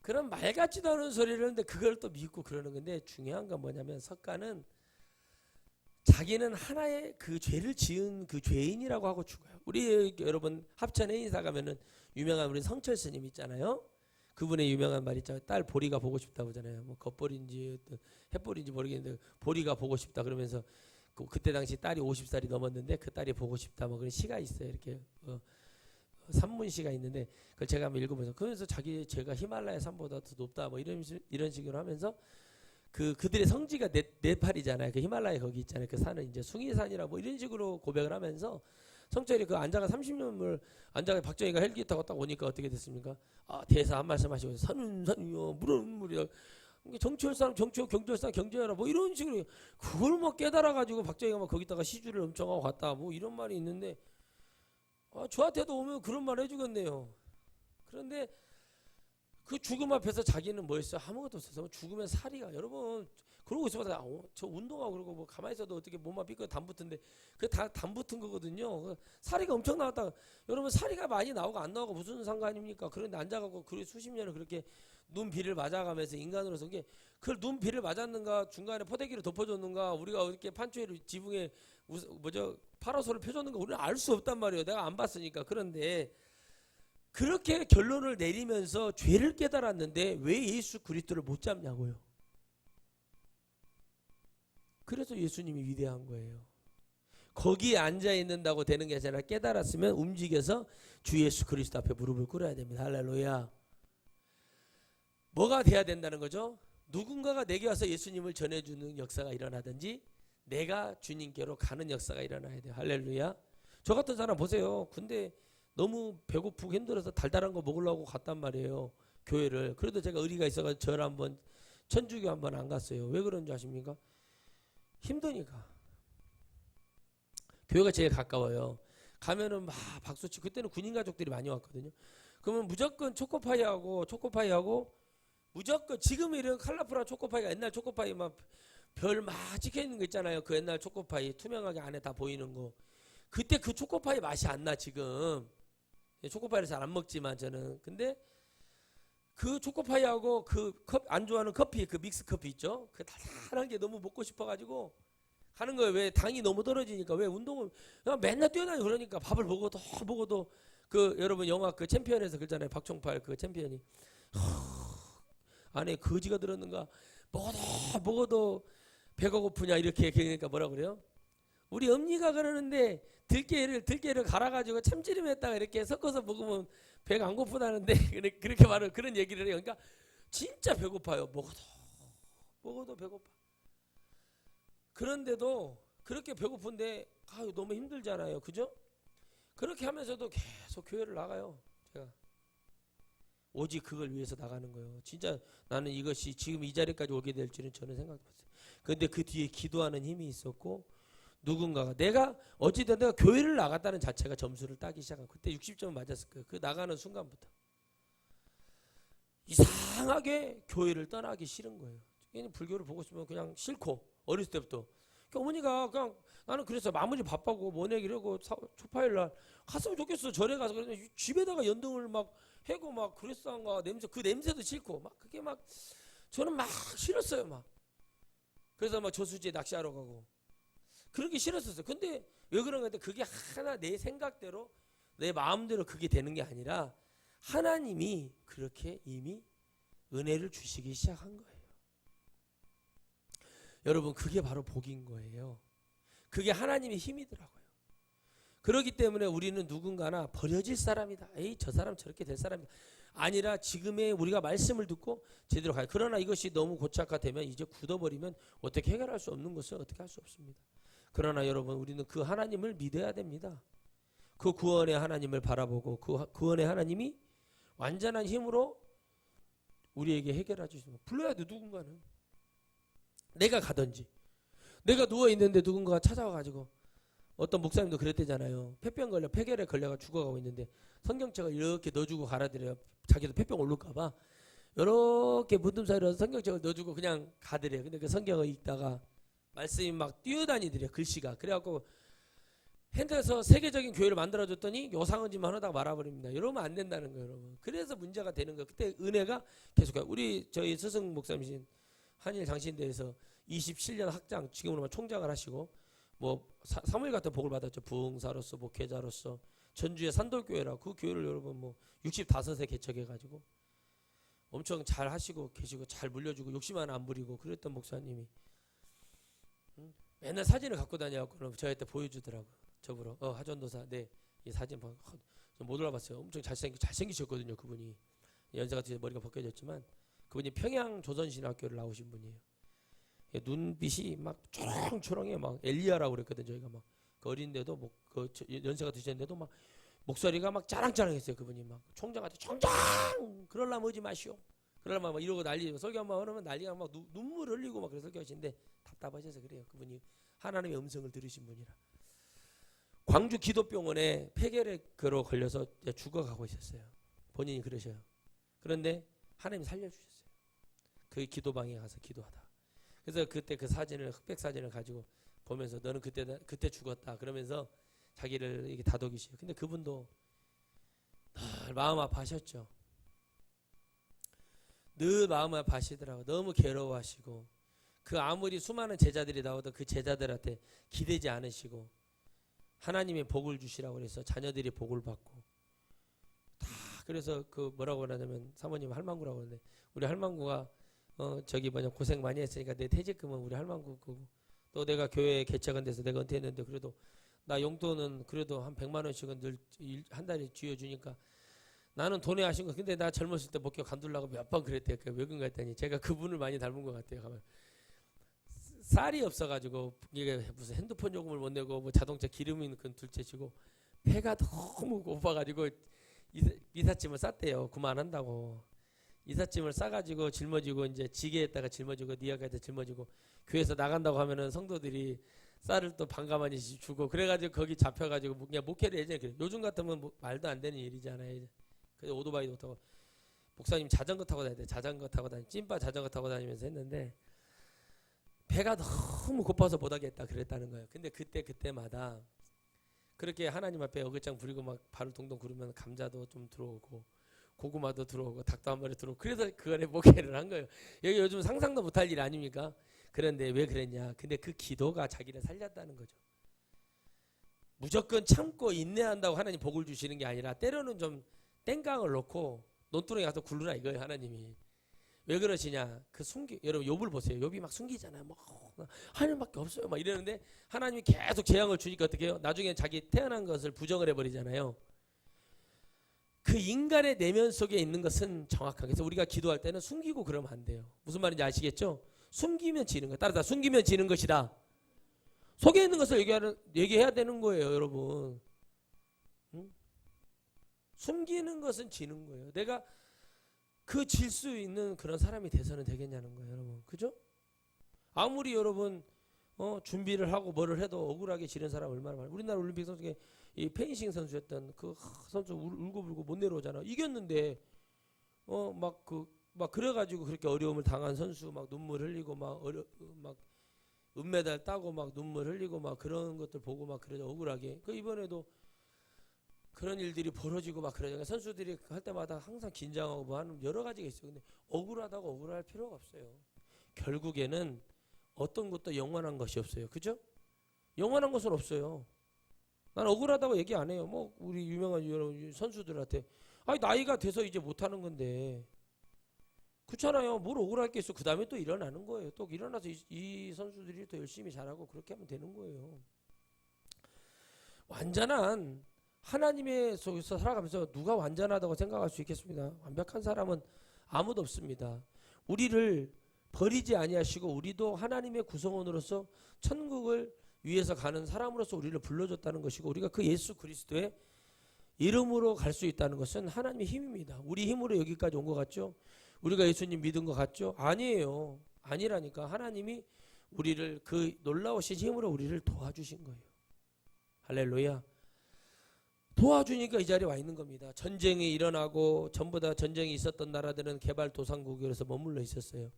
그런 말 같지도 않은 소리를 하는데 그걸 또 믿고 그러는 건데 중요한 건 뭐냐면 석가는 자기는 하나의 그 죄를 지은 그 죄인이라고 하고 죽어요. 우리 여러분 합천에 인사 가면은 유명한 우리 성철 스님 있잖아요. 그분의 유명한 말 있잖아요. 딸 보리가 보고 싶다고 하잖아요. 뭐 겉보리인지 햇보리인지 모르겠는데 보리가 보고 싶다 그러면서 그때 당시 딸이 50살이 넘었는데 그 딸이 보고 싶다 뭐 그런 시가 있어요. 이렇게 산문시가 있는데 그걸 제가 한번 읽어보면서 그러면서 제가 히말라야 산보다 더 높다 뭐 이런 식으로 하면서 그들의 성지가 네팔이잖아요. 그 히말라야 거기 있잖아요. 그 산은 이제 숭이산이라 뭐 이런 식으로 고백을 하면서 성철이 그 앉아가 30년을 앉아가 박정희가 헬기 타고 딱 오니까 어떻게 됐습니까? 대사 한 말씀 하시고 산은 산이요 물은 물이야. 정치할 사람 정치하고 경제할 사람 경제하라 뭐 이런 식으로 그걸 막 깨달아가지고 박정희가 막 거기다가 시주를 엄청 하고 갔다 뭐 이런 말이 있는데 저한테도 오면 그런 말 해주겠네요. 그런데 그 죽음 앞에서 자기는 뭐 했어요? 아무것도 없어서 죽으면 살이가 여러분 그러고 있어봐. 저 운동하고 그러고 뭐 가만히 있어도 어떻게 몸만 삐끗 담 붙은데 그게 다 담 붙은 거거든요. 살이가 엄청 나왔다. 여러분 살이가 많이 나오고 안 나오고 무슨 상관입니까? 그런데 앉아갖고 그 수십 년을 그렇게 눈비를 맞아가면서 인간으로서 이게 그 눈비를 맞았는가 중간에 포대기를 덮어줬는가 우리가 이렇게 판초에를 지붕에 파라솔을 펴줬는가 우리는 알 수 없단 말이에요. 내가 안 봤으니까. 그런데 그렇게 결론을 내리면서 죄를 깨달았는데 왜 예수 그리스도를 못 잡냐고요. 그래서 예수님이 위대한 거예요. 거기에 앉아 있는다고 되는 게 아니라 깨달았으면 움직여서 주 예수 그리스도 앞에 무릎을 꿇어야 됩니다. 할렐루야. 뭐가 돼야 된다는 거죠? 누군가가 내게 와서 예수님을 전해주는 역사가 일어나든지 내가 주님께로 가는 역사가 일어나야 돼요. 할렐루야. 저 같은 사람 보세요. 근데 너무 배고프고 힘들어서 달달한 거 먹으려고 갔단 말이에요. 교회를. 그래도 제가 의리가 있어가지고 절 한번 천주교 한번 안 갔어요. 왜 그런 줄 아십니까? 힘드니까. 교회가 제일 가까워요. 가면은 막 박수치고 그때는 군인 가족들이 많이 왔거든요. 그러면 무조건 초코파이하고 무조건 지금 이런 컬러풀한 초코파이가 옛날 초코파이 막 별 막 찍혀 있는 거 있잖아요. 그 옛날 초코파이 투명하게 안에 다 보이는 거. 그때 그 초코파이 맛이 안 나 지금. 초코파이를 잘 안 먹지만 저는. 근데 그 초코파이하고 안 좋아하는 커피 그 믹스 커피 있죠. 그 달달한 게 너무 먹고 싶어가지고 가는 거예요. 왜 당이 너무 떨어지니까. 왜 운동을 그냥 맨날 뛰어다니고 그러니까 밥을 먹어도 그 여러분 영화 그 챔피언에서 그러잖아요. 박종팔 그 챔피언이 안에 거지가 들었는가 먹어도 배가 고프냐 이렇게 그러니까 뭐라 그래요? 우리 엄니가 그러는데 들깨를 갈아가지고 참기름에다가 이렇게 섞어서 먹으면 배가 안 고프다는데 그렇게 말을 그런 얘기를 해요. 그러니까 진짜 배고파요. 먹어도 배고파. 그런데도 그렇게 배고픈데 너무 힘들잖아요. 그죠? 그렇게 하면서도 계속 교회를 나가요. 제가 오직 그걸 위해서 나가는 거예요. 진짜 나는 이것이 지금 이 자리까지 오게 될 줄은 저는 생각도 못했어요. 그런데 그 뒤에 기도하는 힘이 있었고 누군가가 내가 어찌든 내가 교회를 나갔다는 자체가 점수를 따기 시작한 그때 60점 맞았을 거예요. 그 나가는 순간부터 이상하게 교회를 떠나기 싫은 거예요. 불교를 보고 싶으면 그냥 싫고 어렸을 때부터 어머니가 그냥 나는 그래서 마무리 바빠고 모내기라고 초파일날 갔으면 좋겠어. 절에 가서 그랬는데 집에다가 연등을 막 해고 막 그랬어한가 그 냄새도 싫고 막 그게 막 저는 막 싫었어요. 막 그래서 막 저수지에 낚시하러 가고 그렇게 싫었었어요. 근데 왜 그런가 했더니 그게 하나 내 생각대로 내 마음대로 그게 되는 게 아니라 하나님이 그렇게 이미 은혜를 주시기 시작한 거예요. 여러분 그게 바로 복인 거예요. 그게 하나님의 힘이더라고요. 그렇기 때문에 우리는 누군가나 버려질 사람이다. 에이 저 사람 저렇게 될 사람이다. 아니라 지금의 우리가 말씀을 듣고 제대로 가요. 그러나 이것이 너무 고착화되면 이제 굳어버리면 어떻게 해결할 수 없는 것을 어떻게 할 수 없습니다. 그러나 여러분 우리는 그 하나님을 믿어야 됩니다. 그 구원의 하나님을 바라보고 그 구원의 하나님이 완전한 힘으로 우리에게 해결해 주시면 불러야 돼. 누군가는 내가 가든지 내가 누워있는데 누군가가 찾아와가지고 어떤 목사님도 그랬대잖아요. 폐병 걸려 폐결에 걸려가 죽어가고 있는데 성경책을 이렇게 넣어주고 가라드려요. 자기도 폐병 오를까봐 이렇게 문틈 사이로 성경책을 넣어주고 그냥 가드래요. 근데 그 성경을 읽다가 말씀이 막 뛰어다니더래요. 글씨가. 그래갖고 현대에서 세계적인 교회를 만들어줬더니 요상한짓만 하다가 말아버립니다. 이러면 안 된다는 거예요. 여러분. 그래서 문제가 되는 거예요. 그때 은혜가 계속해요. 우리 저희 스승 목사님이신 한일 장신대에서 27년 학장 지금으로만 총장을 하시고 뭐 사무엘 같은 복을 받았죠. 부흥사로서 목회자로서 전주의 산돌교회라 그 교회를 여러분 뭐 65세 개척해가지고 엄청 잘 하시고 계시고 잘 물려주고 욕심 하나 안 부리고 그랬던 목사님이 맨날 사진을 갖고 다녀갖고 저한테 보여주더라고. 저보러 하전도사 이 사진 못 올라봤어요. 엄청 잘생기셨거든요. 그분이 연세가 뒤에 머리가 벗겨졌지만 그분이 평양 조선신학교를 나오신 분이에요. 눈빛이 막 초롱초롱해. 막 엘리야라고 그랬거든. 저희가 막 그 어린데도 뭐 그 연세가 드셨는데도 막 목소리가 막 짜랑짜랑했어요. 그분이 막 총장한테 총장 그럴라면 오지 마시오. 그러려면 막 이러고 난리 설교 한번 하면 난리가 막 눈물 흘리고 막 그래서 설교하시는데 답답하셔서 그래요. 그분이 하나님의 음성을 들으신 분이라. 광주 기도병원에 폐결핵으로 걸려서 죽어가고 있었어요. 본인이 그러셔요. 그런데 하나님이 살려주셨어요. 그 기도방에 가서 기도하다. 그래서 그때 그 사진을, 흑백 사진을 가지고 보면서 너는 그때 죽었다 그러면서 자기를 이렇게 다독이시요. 근데 그분도 늘 마음 아파하셨죠. 늘 마음 아파하시더라고. 너무 괴로워하시고, 그 아무리 수많은 제자들이 나와도 그 제자들한테 기대지 않으시고, 하나님의 복을 주시라고 그래서 자녀들이 복을 받고, 다 그래서 그 뭐라고 하냐면 사모님 할망구라고 하는데, 우리 할망구가 저기 고생 많이 했으니까 내 퇴직금은 우리 할망구 거고, 또 내가 교회 개척은 돼서 내가 은퇴했는데 그래도 나 용돈은 그래도 한 100만 원씩은 늘 한 달에 쥐어주니까 나는 돈에 하신 거. 근데 나 젊었을 때 목표 간두려고 몇 번 그랬대요. 왜 그런가 했더니 제가 그분을 많이 닮은 것 같아요. 가면 쌀이 없어가지고 이게 무슨 핸드폰 요금을 못 내고 뭐 자동차 기름이 그 둘째치고 배가 너무 고파가지고 이삿짐을 쌌대요. 그만한다고. 이삿짐을 싸가지고 짊어지고 이제 지게에다가 짊어지고 니아가에다 짊어지고 교회에서 나간다고 하면은 성도들이 쌀을 또 반가마니 주고 그래가지고 거기 잡혀가지고 그냥 목회를 예전에 그래. 요즘 같으면 뭐 말도 안 되는 일이잖아요. 그래서 오토바이도 타고 목사님 자전거 타고 다니는데 자전거 타고 찐빠 자전거 타고 다니면서 했는데 배가 너무 고파서 못하겠다 그랬다는 거예요. 근데 그때마다 그렇게 하나님 앞에 어글짱 부리고 막 발을 동동 구르면 감자도 좀 들어오고 고구마도 들어오고 닭도 한 마리 들어오고 그래서 그거에 목회를 한 거예요. 여기 요즘 상상도 못할 일 아닙니까? 그런데 왜 그랬냐? 근데 그 기도가 자기를 살렸다는 거죠. 무조건 참고 인내한다고 하나님 복을 주시는 게 아니라 때로는 좀 땡깡을 놓고 논두렁에 가서 굴르라 이거예요. 하나님이. 왜 그러시냐? 여러분 욥을 보세요. 욥이 막 숨기잖아요. 뭐 하나님밖에 없어요. 막 이러는데 하나님이 계속 재앙을 주니까 어떻게 해요? 나중에 자기 태어난 것을 부정을 해버리잖아요. 그 인간의 내면 속에 있는 것은 정확하게. 그래서 우리가 기도할 때는 숨기고 그러면 안 돼요. 무슨 말인지 아시겠죠? 숨기면 지는 거예요. 따라서 숨기면 지는 것이다. 속에 있는 것을 얘기해야 되는 거예요, 여러분. 응? 숨기는 것은 지는 거예요. 내가 그 질 수 있는 그런 사람이 돼서는 되겠냐는 거예요, 여러분. 그죠? 아무리 여러분 준비를 하고 뭐를 해도 억울하게 지는 사람 얼마나 많아요. 우리나라 올림픽 선수 중에 이 페인싱 선수였던 그 선수 울고불고 못 내려오잖아. 이겼는데 막 그래가지고 그렇게 어려움을 당한 선수 막 눈물 흘리고 막 은메달 따고 막 눈물 흘리고 막 그런 것들 보고 막 그러죠. 억울하게. 그 이번에도 그런 일들이 벌어지고 막 그러잖아요. 선수들이 할 때마다 항상 긴장하고 뭐 하는 여러 가지가 있어요. 근데 억울하다고 억울할 필요가 없어요. 결국에는 어떤 것도 영원한 것이 없어요. 그죠? 영원한 것은 없어요. 난 억울하다고 얘기 안 해요. 뭐 우리 유명한 여러 선수들한테 아니 나이가 돼서 이제 못하는 건데 그렇잖아요. 뭘 억울할 게 있어. 그 다음에 또 일어나는 거예요. 또 일어나서 이 선수들이 더 열심히 잘하고 그렇게 하면 되는 거예요. 완전한 하나님의 속에서 살아가면서 누가 완전하다고 생각할 수 있겠습니다. 완벽한 사람은 아무도 없습니다. 우리를 버리지 아니하시고 우리도 하나님의 구성원으로서 천국을 위해서 가는 사람으로서 우리를 불러줬다는 것이고 우리가 그 예수 그리스도의 이름으로 갈 수 있다는 것은 하나님의 힘입니다. 우리 힘으로 여기까지 온 것 같죠? 우리가 예수님 믿은 것 같죠? 아니에요. 아니라니까. 하나님이 우리를 그 놀라우신 힘으로 우리를 도와주신 거예요. 할렐루야. 도와주니까 이 자리에 와 있는 겁니다. 전쟁이 일어나고 전부 다 전쟁이 있었던 나라들은 개발도상국으로서 머물러 있었어요.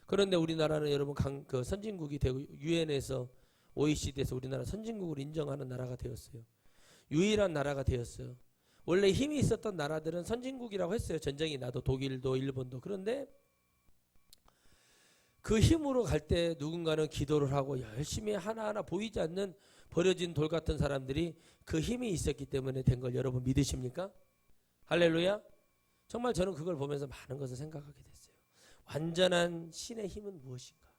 그런데 우리나라는 여러분 그 선진국이 되고 유엔에서 OECD에서 우리나라 선진국을 인정하는 나라가 되었어요. 유일한 나라가 되었어요. 원래 힘이 있었던 나라들은 선진국이라고 했어요. 전쟁이 나도 독일도 일본도. 그런데 그 힘으로 갈 때 누군가는 기도를 하고 열심히 하나하나 보이지 않는 버려진 돌 같은 사람들이 그 힘이 있었기 때문에 된 걸 여러분 믿으십니까? 할렐루야. 정말 저는 그걸 보면서 많은 것을 생각하게 됐어요. 완전한 신의 힘은 무엇인가?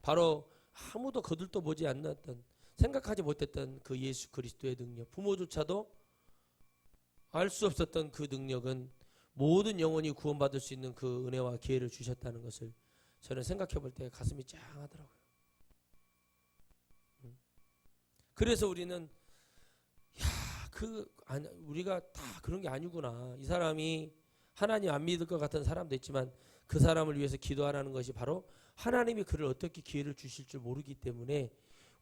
바로 아무도 거들떠 보지 않았던 생각하지 못했던 그 예수 그리스도의 능력, 부모조차도 알 수 없었던 그 능력은 모든 영혼이 구원받을 수 있는 그 은혜와 기회를 주셨다는 것을 저는 생각해 볼 때 가슴이 짱하더라고요. 그래서 우리는 우리가 다 그런 게 아니구나. 이 사람이 하나님 안 믿을 것 같은 사람도 있지만 그 사람을 위해서 기도하라는 것이 바로 하나님이 그를 어떻게 기회를 주실 줄 모르기 때문에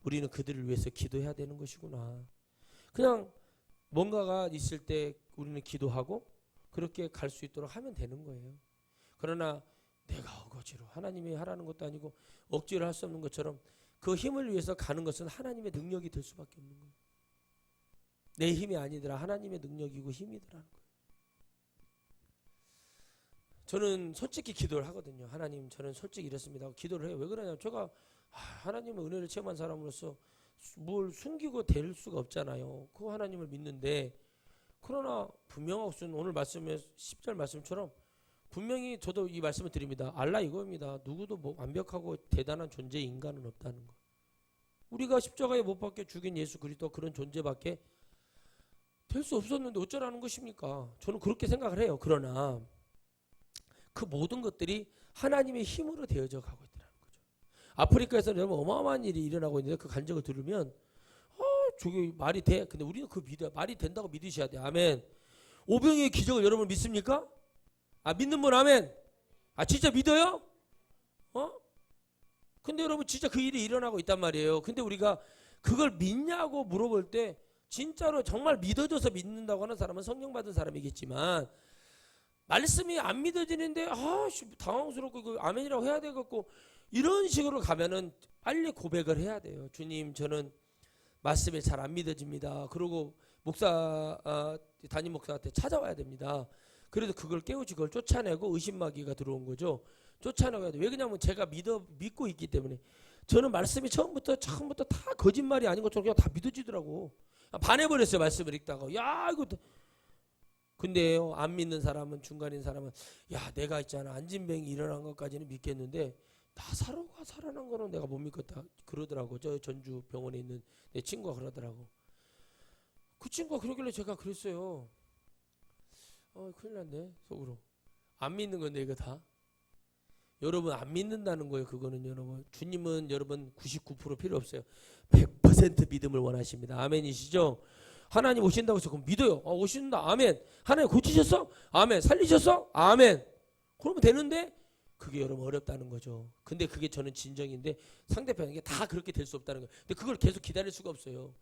우리는 그들을 위해서 기도해야 되는 것이구나. 그냥 뭔가가 있을 때 우리는 기도하고 그렇게 갈 수 있도록 하면 되는 거예요. 그러나 내가 어거지로 하나님이 하라는 것도 아니고 억지로 할 수 없는 것처럼 그 힘을 위해서 가는 것은 하나님의 능력이 될 수밖에 없는 거예요. 내 힘이 아니더라. 하나님의 능력이고 힘이더라는 거예요. 저는 솔직히 기도를 하거든요. 하나님, 저는 솔직히 이렇습니다. 기도를 해요. 왜 그러냐면 제가 하나님의 은혜를 체험한 사람으로서 뭘 숨기고 될 수가 없잖아요. 그 하나님을 믿는데, 그러나 분명하고 오늘 말씀의 10절 말씀처럼 분명히 저도 이 말씀을 드립니다. 알라 이거입니다. 누구도 뭐 완벽하고 대단한 존재의 인간은 없다는 거. 우리가 십자가에 못 박혀 죽인 예수 그리스도 그런 존재밖에 될 수 없었는데 어쩌라는 것입니까? 저는 그렇게 생각을 해요. 그러나 그 모든 것들이 하나님의 힘으로 되어져 가고 있다는 거죠. 아프리카에서는 여러분 어마어마한 일이 일어나고 있는데 그 간증을 들으면 저게 말이 돼? 근데 우리는 그 믿어요. 말이 된다고 믿으셔야 돼요. 아멘. 오병이의 기적을 여러분 믿습니까? 믿는 분 아멘. 진짜 믿어요? 근데 여러분 진짜 그 일이 일어나고 있단 말이에요. 근데 우리가 그걸 믿냐고 물어볼 때 진짜로 정말 믿어져서 믿는다고 하는 사람은 성령 받은 사람이겠지만, 말씀이 안 믿어지는데 당황스럽고 그 아멘이라고 해야 되겠고 이런 식으로 가면은 빨리 고백을 해야 돼요. 주님, 저는 말씀이 잘 안 믿어집니다. 그리고 담임 목사한테 찾아와야 됩니다. 그래도 그걸 깨우치 그걸 쫓아내고 의심마귀가 들어온 거죠. 쫓아내야 돼. 왜 그러냐면 제가 믿고 있기 때문에. 저는 말씀이 처음부터 다 거짓말이 아닌 것처럼 그냥 다 믿어지더라고. 반해버렸어요. 말씀을 읽다가. 야 이거. 근데요, 안 믿는 사람은, 중간인 사람은 내가 있잖아, 안진뱅이 일어난 것까지는 믿겠는데 나사로가 살아난 거는 내가 못 믿겠다 그러더라고. 저 전주 병원에 있는 내 친구가 그러더라고. 그 친구가 그러길래 제가 그랬어요. 큰일 났네 속으로. 안 믿는 건데 이거 다. 여러분 안 믿는다는 거예요. 그거는 여러분. 주님은 여러분 99% 필요 없어요. 100% 믿음을 원하십니다. 아멘이시죠? 하나님 오신다고 해서 그럼 믿어요. 오신다. 아멘. 하나님 고치셨어? 아멘. 살리셨어? 아멘. 그러면 되는데 그게 여러분 어렵다는 거죠. 근데 그게 저는 진정인데 상대편에게 다 그렇게 될 수 없다는 거예요. 근데 그걸 계속 기다릴 수가 없어요.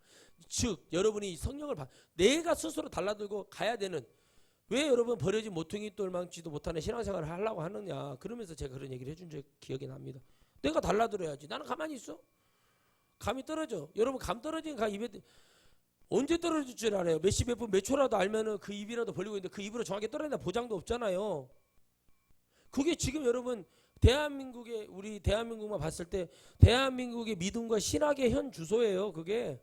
즉 여러분이 성령을 내가 스스로 달라들고 가야 되는, 왜 여러분 버려진 모퉁이 돌망치도 못하는 신앙생활을 하려고 하느냐, 그러면서 제가 그런 얘기를 해준 적 기억이 납니다. 내가 달라들어야지. 나는 가만히 있어? 감이 떨어져. 여러분 감 떨어진 감 입에 언제 떨어질 줄 알아요? 몇 분 몇 초라도 알면은 그 입이라도 벌리고 있는데 그 입으로 정확히 떨어진다 보장도 없잖아요. 그게 지금 여러분 우리 대한민국만 봤을 때 대한민국의 믿음과 신학의 현 주소예요. 그게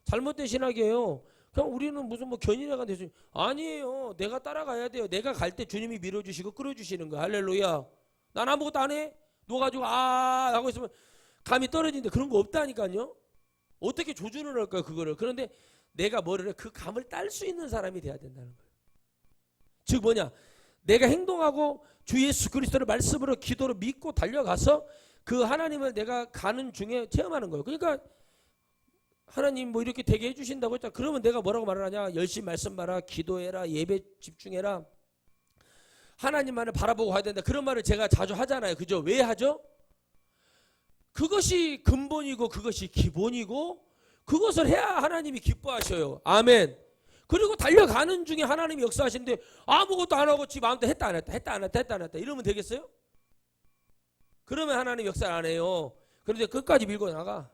잘못된 신학이에요. 그냥 우리는 무슨 견인회가 돼서 아니에요. 내가 따라가야 돼요. 내가 갈 때 주님이 밀어주시고 끌어주시는 거야. 할렐루야. 난 아무것도 안 해. 누워가지고 하고 있으면 감이 떨어지는데 그런 거 없다니까요. 어떻게 조준을 할까요 그거를. 그런데 내가 뭐를 해? 그 감을 딸 수 있는 사람이 돼야 된다는 거예요. 즉 뭐냐, 내가 행동하고 주 예수 그리스도를 말씀으로 기도로 믿고 달려가서 그 하나님을 내가 가는 중에 체험하는 거예요. 그러니까 하나님 이렇게 되게 해주신다고 했잖아. 그러면 내가 뭐라고 말을 하냐? 열심히 말씀 봐라, 기도해라, 예배 집중해라, 하나님만을 바라보고 가야 된다. 그런 말을 제가 자주 하잖아요. 그죠? 왜 하죠? 그것이 근본이고 그것이 기본이고 그것을 해야 하나님이 기뻐하셔요. 아멘. 그리고 달려가는 중에 하나님이 역사하시는데 아무것도 안 하고 지 마음대로 했다 안 했다 이러면 되겠어요? 그러면 하나님 역사 안 해요. 그런데 끝까지 밀고 나가.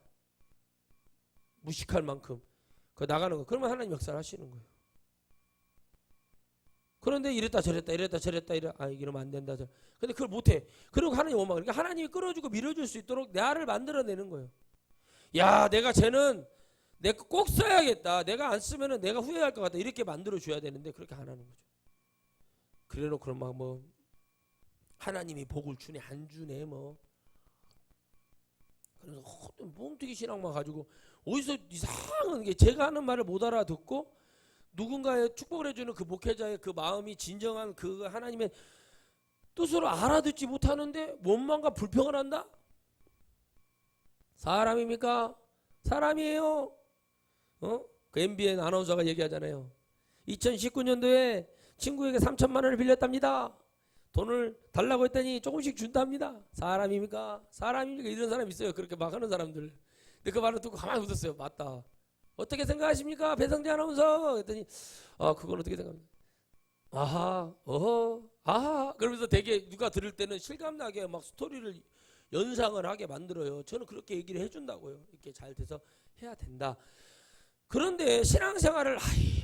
무식할 만큼 나가는 거. 그러면 하나님 역사를 하시는 거예요. 그런데 이랬다 저랬다 이러면 안 된다. 근데 그걸 못해. 그리고 하나님 원망. 그러니까 하나님이 끌어주고 밀어줄 수 있도록 나를 만들어내는 거예요. 내가 쟤는 내가 꼭 써야겠다. 내가 안 쓰면은 내가 후회할 것 같다. 이렇게 만들어줘야 되는데 그렇게 안 하는 거죠. 그래놓고 그럼 하나님이 복을 주네 안 주네 그래서 뭉뚱이 신앙만 가지고 어디서 이상한 게 제가 하는 말을 못 알아듣고 누군가의 축복을 해주는 그 목회자의 그 마음이 진정한 그 하나님의 뜻을 알아듣지 못하는데 원망과 불평을 한다? 사람입니까? 사람이에요. 그 MBN 아나운서가 얘기하잖아요. 2019년도에 친구에게 3천만 원을 빌렸답니다. 돈을 달라고 했더니 조금씩 준답니다. 사람입니까? 사람입니까? 이런 사람 있어요. 그렇게 막 하는 사람들. 근데 그 말을 듣고 가만히 웃었어요. 맞다. 어떻게 생각하십니까? 배성재 아나운서. 그랬더니 그건 어떻게 생각합니까? 아하, 어허, 아하. 그러면서 되게 누가 들을 때는 실감나게 막 스토리를 연상을 하게 만들어요. 저는 그렇게 얘기를 해준다고요. 이렇게 잘 돼서 해야 된다. 그런데 신앙생활을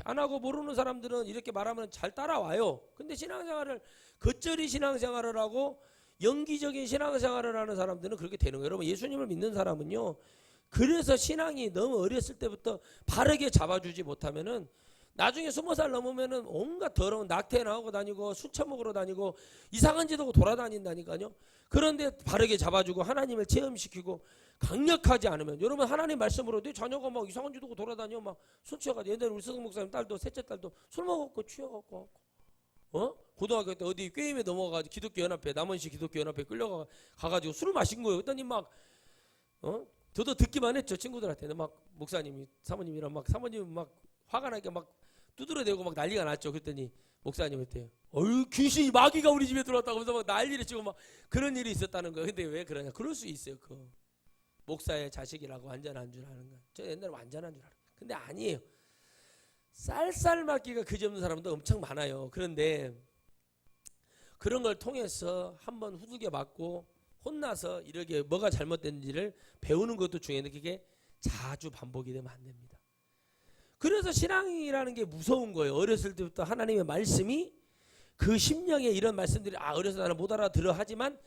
안 하고 모르는 사람들은 이렇게 말하면 잘 따라와요. 근데 신앙생활을 겉절이 신앙생활을 하고 연기적인 신앙생활을 하는 사람들은 그렇게 되는 거예요. 여러분, 예수님을 믿는 사람은요, 그래서 신앙이 너무 어렸을 때부터 바르게 잡아주지 못하면은 나중에 20살 넘으면은 온갖 더러운 낙태 나오고 다니고 술 처먹으러 다니고 이상한 짓 하고 돌아다닌다니까요. 그런데 바르게 잡아주고 하나님을 체험시키고 강력하지 않으면, 여러분 하나님 말씀으로 내 자녀가 막 이상한 짓 하고 돌아다녀 막 술 취해가지고, 옛날에 우리 서동 목사님 딸도 셋째 딸도 술 먹었고 취해갖고 고등학교 때 어디 게임에 넘어가가지고 기독교 연합회, 남원시 기독교 연합회 끌려가가지고 술을 마신 거예요. 그랬더니 막 저도 듣기만 했죠, 친구들한테는. 막 목사님이 사모님이랑 막 사모님 막 화가 나게 막 두드려대고 막 난리가 났죠. 그랬더니 목사님한테 어유 귀신이 마귀가 우리 집에 들어왔다고 하면서 막 난리를 치고 막 그런 일이 있었다는 거예요. 근데 왜 그러냐? 그럴 수 있어요. 그 목사의 자식이라고 완전한 줄 아는 거야. 저 옛날에 완전한 줄 알아요. 근데 아니에요. 쌀쌀맞기가 그지없는 사람도 엄청 많아요. 그런데 그런 걸 통해서 한번 후두겨 맞고 혼나서 이렇게 뭐가 잘못된지를 배우는 것도 중요한데 그게 자주 반복이 되면 안 됩니다. 그래서 신앙이라는 게 무서운 거예요. 어렸을 때부터 하나님의 말씀이 그 심령에 이런 말씀들이 어려서 나는 못 알아들어 하지만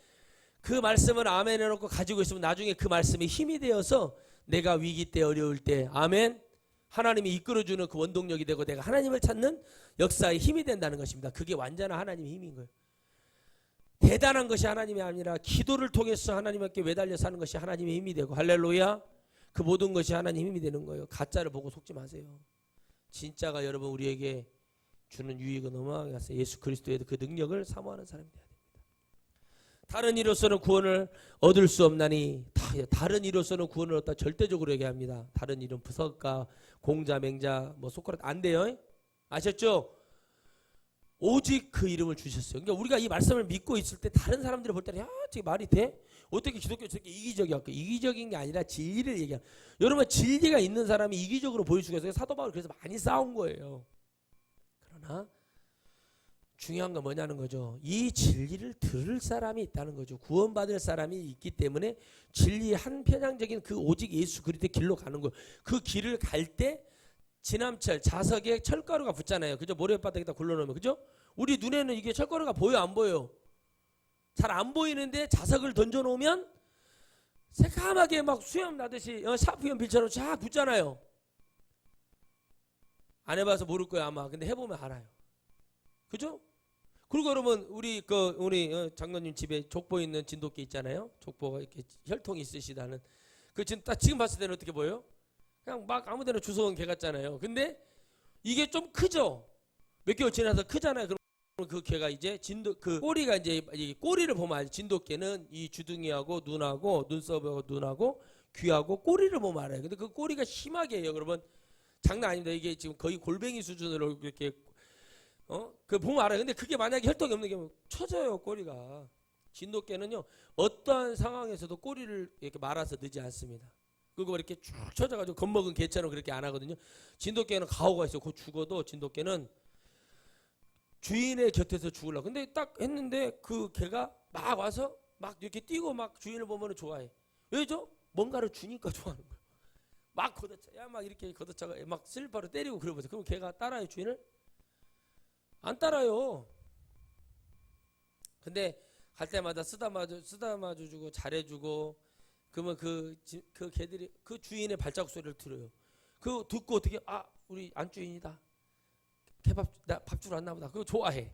그 말씀을 아멘 해놓고 가지고 있으면 나중에 그 말씀이 힘이 되어서 내가 위기 때 어려울 때 아멘 하나님이 이끌어주는 그 원동력이 되고 내가 하나님을 찾는 역사의 힘이 된다는 것입니다. 그게 완전한 하나님의 힘인 거예요. 대단한 것이 하나님이 아니라 기도를 통해서 하나님께 매달려 사는 것이 하나님의 힘이 되고, 할렐루야, 그 모든 것이 하나님의 힘이 되는 거예요. 가짜를 보고 속지 마세요. 진짜가 여러분 우리에게 주는 유익은 어마어마하게 갔어요. 예수 그리스도의 그 능력을 사모하는 사람이 돼야 됩니다. 다른 이로서는 구원을 얻을 수 없나니, 다른 이로서는 구원을 얻다 절대적으로 얘기합니다. 다른 이름 부석가, 공자, 맹자, 뭐 소크라테 안 돼요. 아셨죠? 오직 그 이름을 주셨어요. 그러니까 우리가 이 말씀을 믿고 있을 때 다른 사람들이 볼 때는 저게 말이 돼? 어떻게 기독교 저렇게 이기적이야? 이기적인 게 아니라 진리를 얘기하는. 여러분 진리가 있는 사람이 이기적으로 보일 수가 있어요. 사도 바울이 그래서 많이 싸운 거예요. 그러나 중요한 건 뭐냐는 거죠. 이 진리를 들을 사람이 있다는 거죠. 구원받을 사람이 있기 때문에 진리의 한 편향적인 그 오직 예수 그리스도의 길로 가는 거예요. 그 길을 갈 때 지남철 자석에 철가루가 붙잖아요. 그죠? 모래바닥에다 굴러놓으면, 그죠? 우리 눈에는 이게 철가루가 보여 안 보여? 잘 안 보이는데 자석을 던져놓으면 새까맣게 막 수염 나듯이 샤프연 빌처럼 쫙 붙잖아요. 안 해봐서 모를 거예요 아마. 근데 해보면 알아요. 그죠? 그리고 여러분 우리 장로님 집에 족보 있는 진돗개 있잖아요. 족보가 이렇게 혈통이 있으시다는. 딱 지금 봤을 때는 어떻게 보여요? 그냥 막 아무데나 주워온 개 같잖아요. 근데 이게 좀 크죠? 몇 개월 지나서 크잖아요. 그럼 그 개가 이제 그 꼬리가 이제 꼬리를 보면 알죠. 진돗개는 이 주둥이하고 눈하고 눈썹하고 눈하고 귀하고 꼬리를 보면 알아요. 근데 그 꼬리가 심하게 해요. 여러분 장난 아닙니다. 이게 지금 거의 골뱅이 수준으로 이렇게 그 보면 알아요. 근데 그게 만약에 혈통이 없는 게 쳐져요. 꼬리가. 진돗개는요 어떠한 상황에서도 꼬리를 이렇게 말아서 넣지 않습니다. 그리고 이렇게 쭉 쳐져가지고 겁먹은 개처럼 그렇게 안 하거든요. 진돗개는 가오가 있어. 그 죽어도 진돗개는 주인의 곁에서 죽으려고. 근데 딱 했는데 그 개가 막 와서 막 이렇게 뛰고 막 주인을 보면 좋아해. 왜죠? 뭔가를 주니까 좋아하는 거예요. 막 걷어차, 막 이렇게 걷어차가 막 슬리퍼로 때리고 그러면서. 그럼 걔가 따라요 주인을? 안 따라요. 근데 갈 때마다 쓰다마주 주고 잘해주고. 그러면 그 개들이 그 주인의 발자국 소리를 들어요. 그거 듣고 어떻게 우리 안주인이다. 밥 주러 왔나 보다. 그거 좋아해.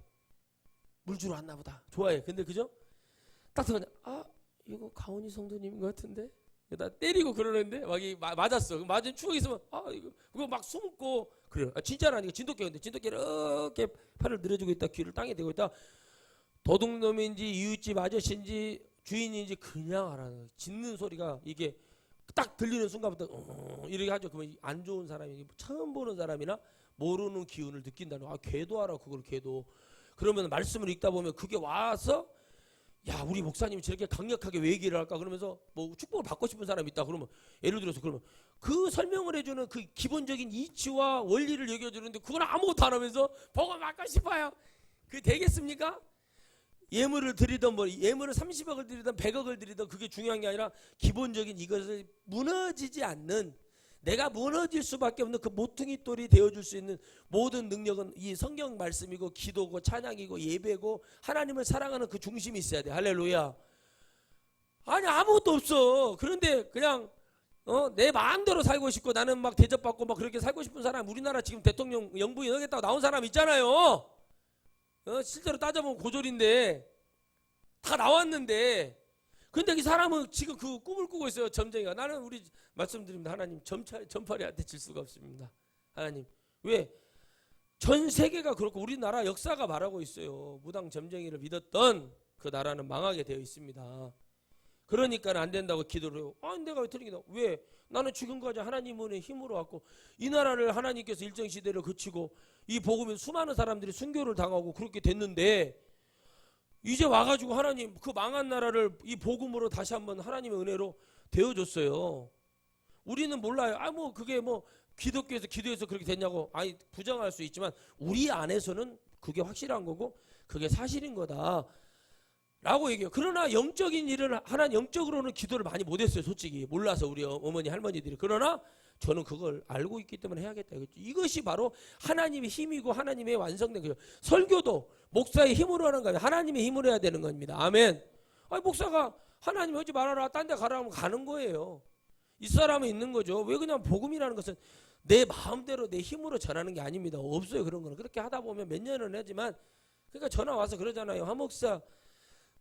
물 주러 왔나 보다. 좋아해. 근데 그죠? 딱 들으면 이거 가온이 성도님인 것 같은데. 나 때리고 그러는데 막 맞았어. 맞은 추억이 있으면 그거 막 숨고 그래요. 진짜라니까. 진돗개. 근데 진돗개를 이렇게 팔을 늘어주고 있다. 귀를 땅에 대고 있다. 도둑놈인지 이웃집 아저씨인지 주인인지 그냥 알아요. 짖는 소리가 이게 딱 들리는 순간부터 이렇게 하죠. 그러면 안 좋은 사람이, 처음 보는 사람이나 모르는 기운을 느낀다는 거. 개도 알아. 그걸 개도. 그러면 말씀을 읽다 보면 그게 와서 우리 목사님이 저렇게 강력하게 왜 얘기를 할까? 그러면서 뭐 축복을 받고 싶은 사람이 있다. 그러면 예를 들어서 그러면 그 설명을 해주는 그 기본적인 이치와 원리를 얘기해 주는데 그걸 아무것도 안 하면서 복음 받고 싶어요. 그게 되겠습니까? 예물을 드리던 뭐 예물을 30억을 드리던 100억을 드리던 그게 중요한 게 아니라 기본적인 이것을 무너지지 않는, 내가 무너질 수밖에 없는 그 모퉁이 돌이 되어줄 수 있는 모든 능력은 이 성경 말씀이고 기도고 찬양이고 예배고 하나님을 사랑하는 그 중심이 있어야 돼. 할렐루야. 아니 아무것도 없어. 그런데 그냥 내 마음대로 살고 싶고 나는 막 대접받고 막 그렇게 살고 싶은 사람, 우리나라 지금 대통령 영부인 하겠다고 나온 사람 있잖아요. 실제로 따져보면 고졸인데 다 나왔는데, 근데 이 사람은 지금 그 꿈을 꾸고 있어요. 점쟁이가. 나는 우리 말씀드립니다. 하나님 점퍼리한테 질 수가 없습니다. 하나님 왜? 전 세계가 그렇고 우리나라 역사가 말하고 있어요. 무당 점쟁이를 믿었던 그 나라는 망하게 되어 있습니다. 그러니까 안 된다고 기도를 해요. 내가 왜 틀리겠다. 왜? 나는 지금까지 하나님의 힘으로 왔고 이 나라를 하나님께서 일정 시대를 거치고 이 복음에 수많은 사람들이 순교를 당하고 그렇게 됐는데, 이제 와가지고 하나님 그 망한 나라를 이 복음으로 다시 한번 하나님의 은혜로 되어줬어요. 우리는 몰라요. 뭐 그게 뭐 기독교에서 기도해서 그렇게 됐냐고 부정할 수 있지만 우리 안에서는 그게 확실한 거고 그게 사실인 거다 라고 얘기해요. 그러나 영적인 일은 하나님 영적으로는 기도를 많이 못했어요. 솔직히 몰라서 우리 어머니 할머니들이. 그러나 저는 그걸 알고 있기 때문에 해야겠다. 이것이 바로 하나님의 힘이고 하나님의 완성된 거죠. 설교도 목사의 힘으로 하는 거예요. 하나님의 힘으로 해야 되는 겁니다. 아멘. 목사가 하나님 하지 말아라 딴 데 가라 하면 가는 거예요. 이 사람은 있는 거죠. 왜? 그냥 복음이라는 것은 내 마음대로 내 힘으로 전하는 게 아닙니다. 없어요 그런 거는. 그렇게 하다 보면 몇 년은 하지만, 그러니까 전화 와서 그러잖아요. 한 목사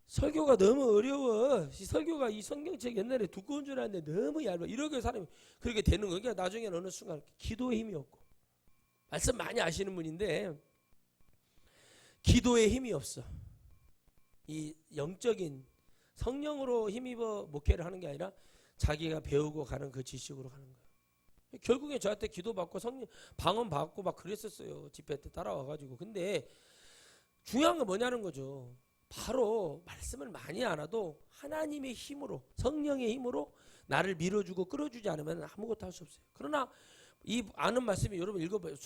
설교가 너무 어려워. 이 설교가 이 성경책 옛날에 두꺼운 줄 알았는데 너무 얇아. 이렇게 사람이 그렇게 되는 거예요. 그러니까 나중에는 어느 순간 기도의 힘이 없고, 말씀 많이 아시는 분인데 기도의 힘이 없어. 이 영적인 성령으로 힘입어 목회를 하는 게 아니라 자기가 배우고 가는 그 지식으로 가는 거예요. 결국에 저한테 기도받고 성령 방언 받고 막 그랬었어요. 집회 때 따라와가지고. 근데 중요한 건 뭐냐는 거죠. 바로 말씀을 많이 안 와도 하나님의 힘으로, 성령의 힘으로 나를 밀어주고 끌어주지 않으면 아무것도 할 수 없어요. 그러나 이 아는 말씀이, 여러분 읽어봐요.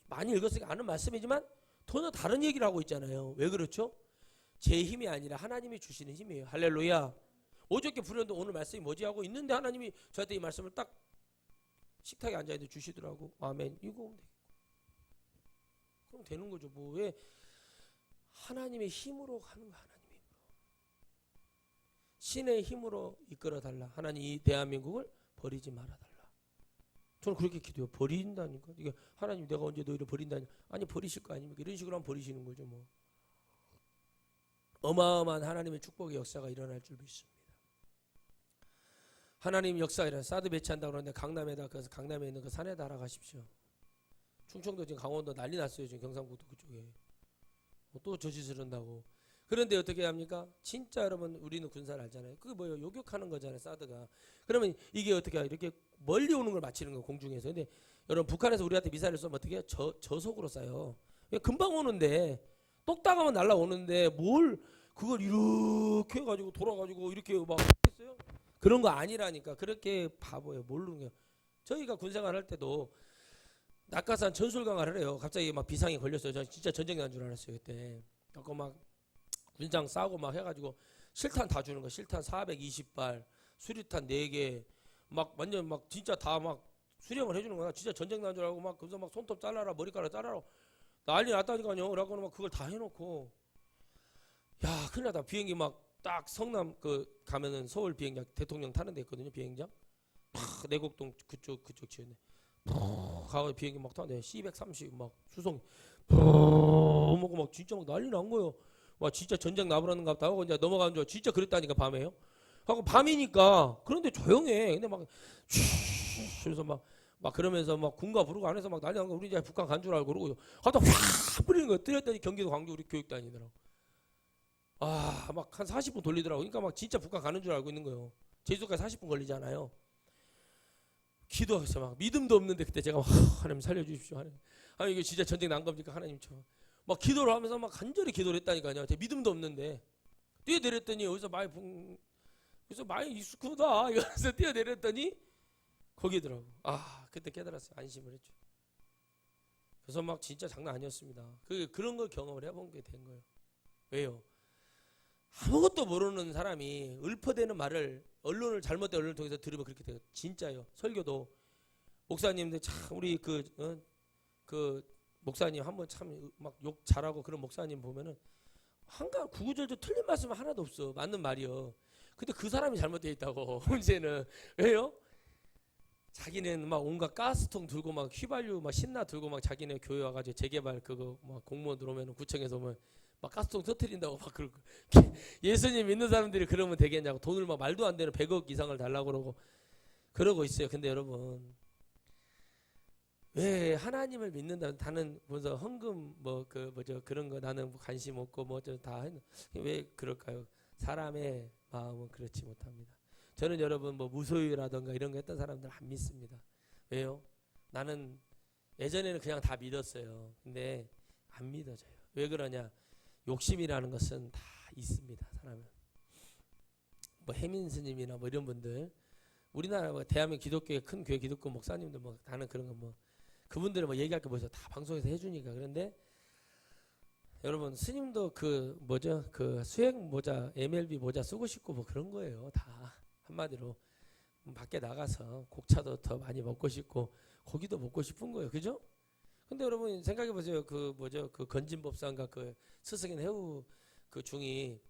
많이 읽었으니까 아는 말씀이지만 전혀 다른 얘기를 하고 있잖아요. 왜 그렇죠? 제 힘이 아니라 하나님이 주시는 힘이에요. 할렐루야. 어저께 불현도 오늘 말씀이 뭐지 하고 있는데 하나님이 저한테 이 말씀을 딱 식탁에 앉아있는데 주시더라고. 아멘. 이거 하면 되겠고. 그럼 되는 거죠. 뭐 왜? 하나님의 힘으로 가는 거야. 하나님의 힘으로. 신의 힘으로 이끌어달라. 하나님 이 대한민국을 버리지 말아달라. 저는 그렇게 기도해요. 버린다니까. 이게 하나님 내가 언제 너희를 버린다니. 아니 버리실 거 아닙니까? 이런 식으로 하면 버리시는 거죠. 뭐. 어마어마한 하나님의 축복의 역사가 일어날 줄 믿습니다. 하나님 역사가 일어나. 사드 배치한다고 그러는데 강남에다, 그래서 강남에 있는 그 산에다 하러 가십시오. 충청도 지금 강원도 난리 났어요. 지금 경상북도 그쪽에. 또 저 짓을 한다고. 그런데 어떻게 합니까? 진짜 여러분 우리는 군사를 알잖아요. 그게 뭐예요? 요격하는 거잖아요. 사드가. 그러면 이게 어떻게 해요? 이렇게 멀리 오는 걸 맞히는 거예요. 공중에서. 근데 여러분 북한에서 우리한테 미사일을 쏘면 어떻게 해요? 저속으로 쏴요. 금방 오는데 똑딱하면 날라오는데 뭘 그걸 이렇게 해가지고 돌아가지고 이렇게 막 했어요? 그런 거 아니라니까. 그렇게 바보예요. 모르는 거예요. 저희가 군생활 할 때도 낙하산 전술강화를 해요. 갑자기 막 비상이 걸렸어요. 저 진짜 전쟁 난 줄 알았어요 그때. 그거 막 군장 싸고 막 해가지고 실탄 다 주는 거. 실탄 420발, 수류탄 4개, 막 완전 막 진짜 다 막 수령을 해주는 거야. 진짜 전쟁 난 줄 알고 막 그래서 막 손톱 잘라라, 머리카락 잘라라 난리 났다니까요. 그래갖고 막 그걸 다 해놓고, 야 큰일 나다. 비행기 막 딱 성남 그 가면은 서울 비행장 대통령 타는 데 있거든요. 비행장 팍 내곡동 그쪽 지었네. 가고 비행기 막 타는데 C-130 막 수송 먹고 막 진짜 막 난리 난 거예요. 와 진짜 전쟁 나버렸는가 보다 하고 이제 넘어가는 줄 진짜 그랬다니까. 밤에요. 하고 밤이니까. 그런데 조용해. 근데 막 그래서 막 그러면서 막 군가 부르고 안에서 막 난리 난 거. 우리 이제 북한 간 줄 알고 그러고 하다 확 뿌리는 거야. 뜨렸더니 경기도 광주 우리 교육단이더라고. 막 한 40분 돌리더라고. 그러니까 막 진짜 북한 가는 줄 알고 있는 거예요. 제주도까지 40분 걸리잖아요. 기도하면서 막 믿음도 없는데 그때 제가 막 하나님 살려주십시오. 하나님 이거 진짜 전쟁 난 겁니까? 하나님 막 기도를 하면서 막 간절히 기도를 했다니까요. 제 믿음도 없는데 뛰어내렸더니 여기서 많이 익숙하다 이러면서 뛰어내렸더니 거기더라고. 그때 깨달았어요. 안심을 했죠. 그래서 막 진짜 장난 아니었습니다. 그런 걸 경험을 해본 게 된 거예요. 왜요? 아무것도 모르는 사람이 읊어대는 말을 잘못된 언론을 통해서 들으면 그렇게 돼요. 진짜요. 설교도 목사님들 참 우리 그 목사님 한번 참 막 욕 잘하고 그런 목사님 보면은 한가 구구절절 틀린 말씀 하나도 없어. 맞는 말이요. 근데 그 사람이 잘못되어 있다고. 문제는 왜요? 자기는 막 온갖 가스통 들고 막 휘발유 막 신나 들고 막 자기네 교회 와가지고 재개발 그거 막 공무원 들어오면 구청에서 오면 막 가스통 터뜨린다고 막 그러고 예수님 믿는 사람들이 그러면 되겠냐고 돈을 막 말도 안 되는 100억 이상을 달라고 그러고 있어요. 근데 여러분 왜 하나님을 믿는다면 나는 무슨 헌금 그런 거 나는 관심 없고 뭐 다 왜 그럴까요? 사람의 마음은 그렇지 못합니다. 저는 여러분 뭐 무소유라든가 이런 거 했던 사람들 안 믿습니다. 왜요? 나는 예전에는 그냥 다 믿었어요. 근데 안 믿어져요. 왜 그러냐? 욕심이라는 것은 다 있습니다. 사람은 뭐 해민 스님이나 뭐 이런 분들 우리나라 뭐 대한민국 기독교의 큰 교회 기독교 목사님들 뭐 나는 그런 거 뭐 그분들은 뭐 얘기할 게 뭐죠? 다 방송에서 해주니까. 그런데 여러분 스님도 그 수액 모자 MLB 모자 쓰고 싶고 뭐 그런 거예요. 다 한마디로 밖에 나가서 곡차도 더 많이 먹고 싶고 고기도 먹고 싶은 거예요. 그죠? 근데 여러분 생각해 보세요. 그 건진법상과 그 스승인 해우 그 중이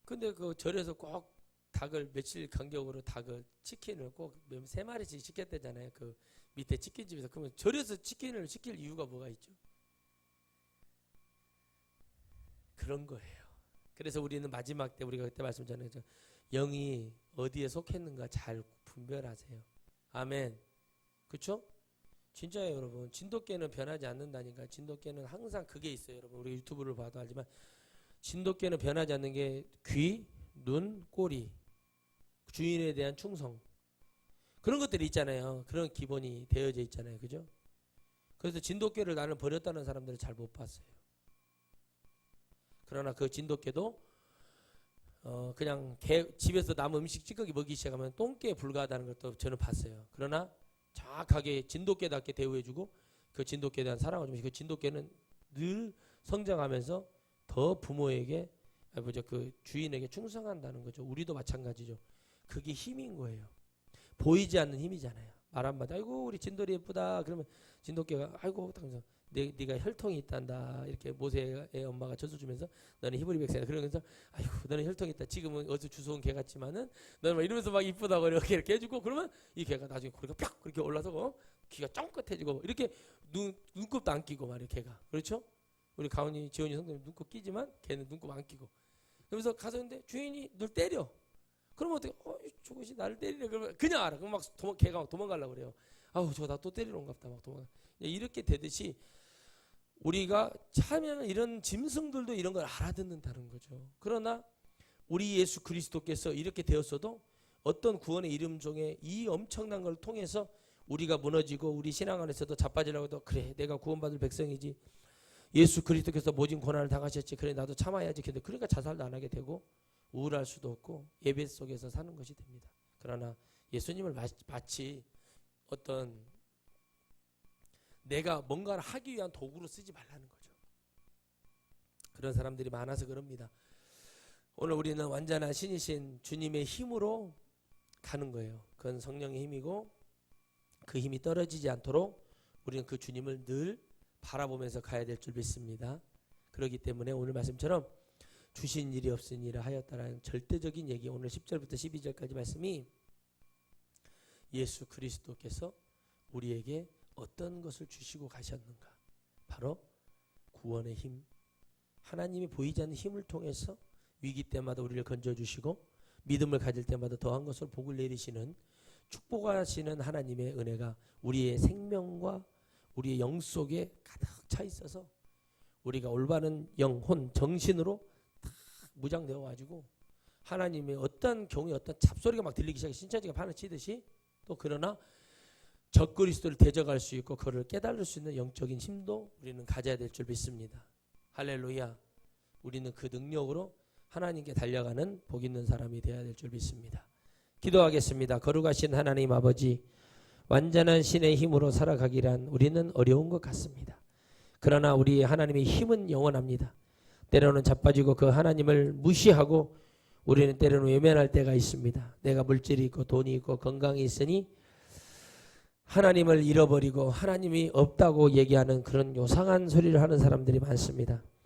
근데 그 절에서 꼭 닭을 며칠 간격으로 닭을 치킨을 꼭 3마리씩 시켰대잖아요. 그 밑에 치킨집에서. 그러면 절에서 치킨을 시킬 이유가 뭐가 있죠? 그런 거예요. 그래서 우리는 마지막 때 우리가 그때 말씀드렸죠. 영이 어디에 속했는가 잘 분별하세요. 아멘. 그렇죠? 진짜예요, 여러분. 진돗개는 변하지 않는다니까. 진돗개는 항상 그게 있어요, 여러분. 우리 유튜브를 봐도 알지만 진돗개는 변하지 않는 게 귀, 눈, 꼬리, 주인에 대한 충성. 그런 것들이 있잖아요. 그런 기본이 되어져 있잖아요. 그죠? 그래서 진돗개를 나는 버렸다는 사람들을 잘 못 봤어요. 그러나 그 진돗개도 그냥 집에서 남은 음식 찌꺼기 먹기 시작하면 똥개에 불과하다는 것도 저는 봤어요. 그러나 정확하게 진돗개답게 대우해주고 그 진돗개에 대한 사랑을 주면서 그 진돗개는 늘 성장하면서 더 부모에게 그 주인에게 충성한다는 거죠. 우리도 마찬가지죠. 그게 힘인 거예요. 보이지 않는 힘이잖아요. 말 한마디 아이고 우리 진돌이 예쁘다 그러면 진돗개가 아이고 하면서 네가 혈통이 있단다 이렇게 모세의 엄마가 젖어 주면서 너는 히브리 백성이다 그러면서 아이고 너는 혈통이 있다 지금은 어디서 주워온 개 같지만은 너는 막 이러면서 막 이쁘다고 이렇게 해주고 그러면 이 개가 나중에 고리가 팍 그렇게 올라서 귀가 쫑긋해지고 이렇게 눈곱도 안 끼고 말이에요. 개가 그렇죠? 우리 가온이 지원이 성도님 눈곱 끼지만 걔는 눈곱 안 끼고 그러면서 가서 근데 주인이 널 때려. 그러면 어떻게 저것이 나를 때리네 그러면 그냥 알아. 그럼 막 걔가 막 도망가려고 그래요. 아우 저거 나 또 때리러 온갑다 막 도망가. 이렇게 되듯이 우리가 참여하는 이런 짐승들도 이런 걸 알아듣는다는 거죠. 그러나 우리 예수 그리스도께서 이렇게 되었어도 어떤 구원의 이름 중에 이 엄청난 걸 통해서 우리가 무너지고 우리 신앙 안에서도 자빠지려고 해도 그래 내가 구원받을 백성이지 예수 그리스도께서 모진 고난을 당하셨지 그래 나도 참아야지. 근데 그러니까 자살도 안 하게 되고 우울할 수도 없고 예배 속에서 사는 것이 됩니다. 그러나 예수님을 마치 어떤 내가 뭔가를 하기 위한 도구로 쓰지 말라는 거죠. 그런 사람들이 많아서 그럽니다. 오늘 우리는 완전한 신이신 주님의 힘으로 가는 거예요. 그건 성령의 힘이고 그 힘이 떨어지지 않도록 우리는 그 주님을 늘 바라보면서 가야 될 줄 믿습니다. 그렇기 때문에 오늘 말씀처럼 주신 일이 없으니라 하였다라는 절대적인 얘기 오늘 10절부터 12절까지 말씀이 예수 그리스도께서 우리에게 어떤 것을 주시고 가셨는가? 바로 구원의 힘, 하나님이 보이지 않는 힘을 통해서 위기 때마다 우리를 건져주시고 믿음을 가질 때마다 더한 것을 복을 내리시는 축복하시는 하나님의 은혜가 우리의 생명과 우리의 영 속에 가득 차 있어서 우리가 올바른 영혼, 정신으로 다 무장되어 가지고 하나님의 어떤 경우에 어떤 잡소리가 막 들리기 시작해 신천지가 판을 치듯이 또 그러나 적그리스도를 대적할 수 있고 그를 깨달을 수 있는 영적인 힘도 우리는 가져야 될 줄 믿습니다. 할렐루야. 우리는 그 능력으로 하나님께 달려가는 복 있는 사람이 되어야 될 줄 믿습니다. 기도하겠습니다. 거룩하신 하나님 아버지 완전한 신의 힘으로 살아가기란 우리는 어려운 것 같습니다. 그러나 우리 하나님의 힘은 영원합니다. 때로는 자빠지고 그 하나님을 무시하고 우리는 때로는 외면할 때가 있습니다. 내가 물질이 있고 돈이 있고 건강이 있으니 하나님을 잃어버리고 하나님이 없다고 얘기하는 그런 요상한 소리를 하는 사람들이 많습니다.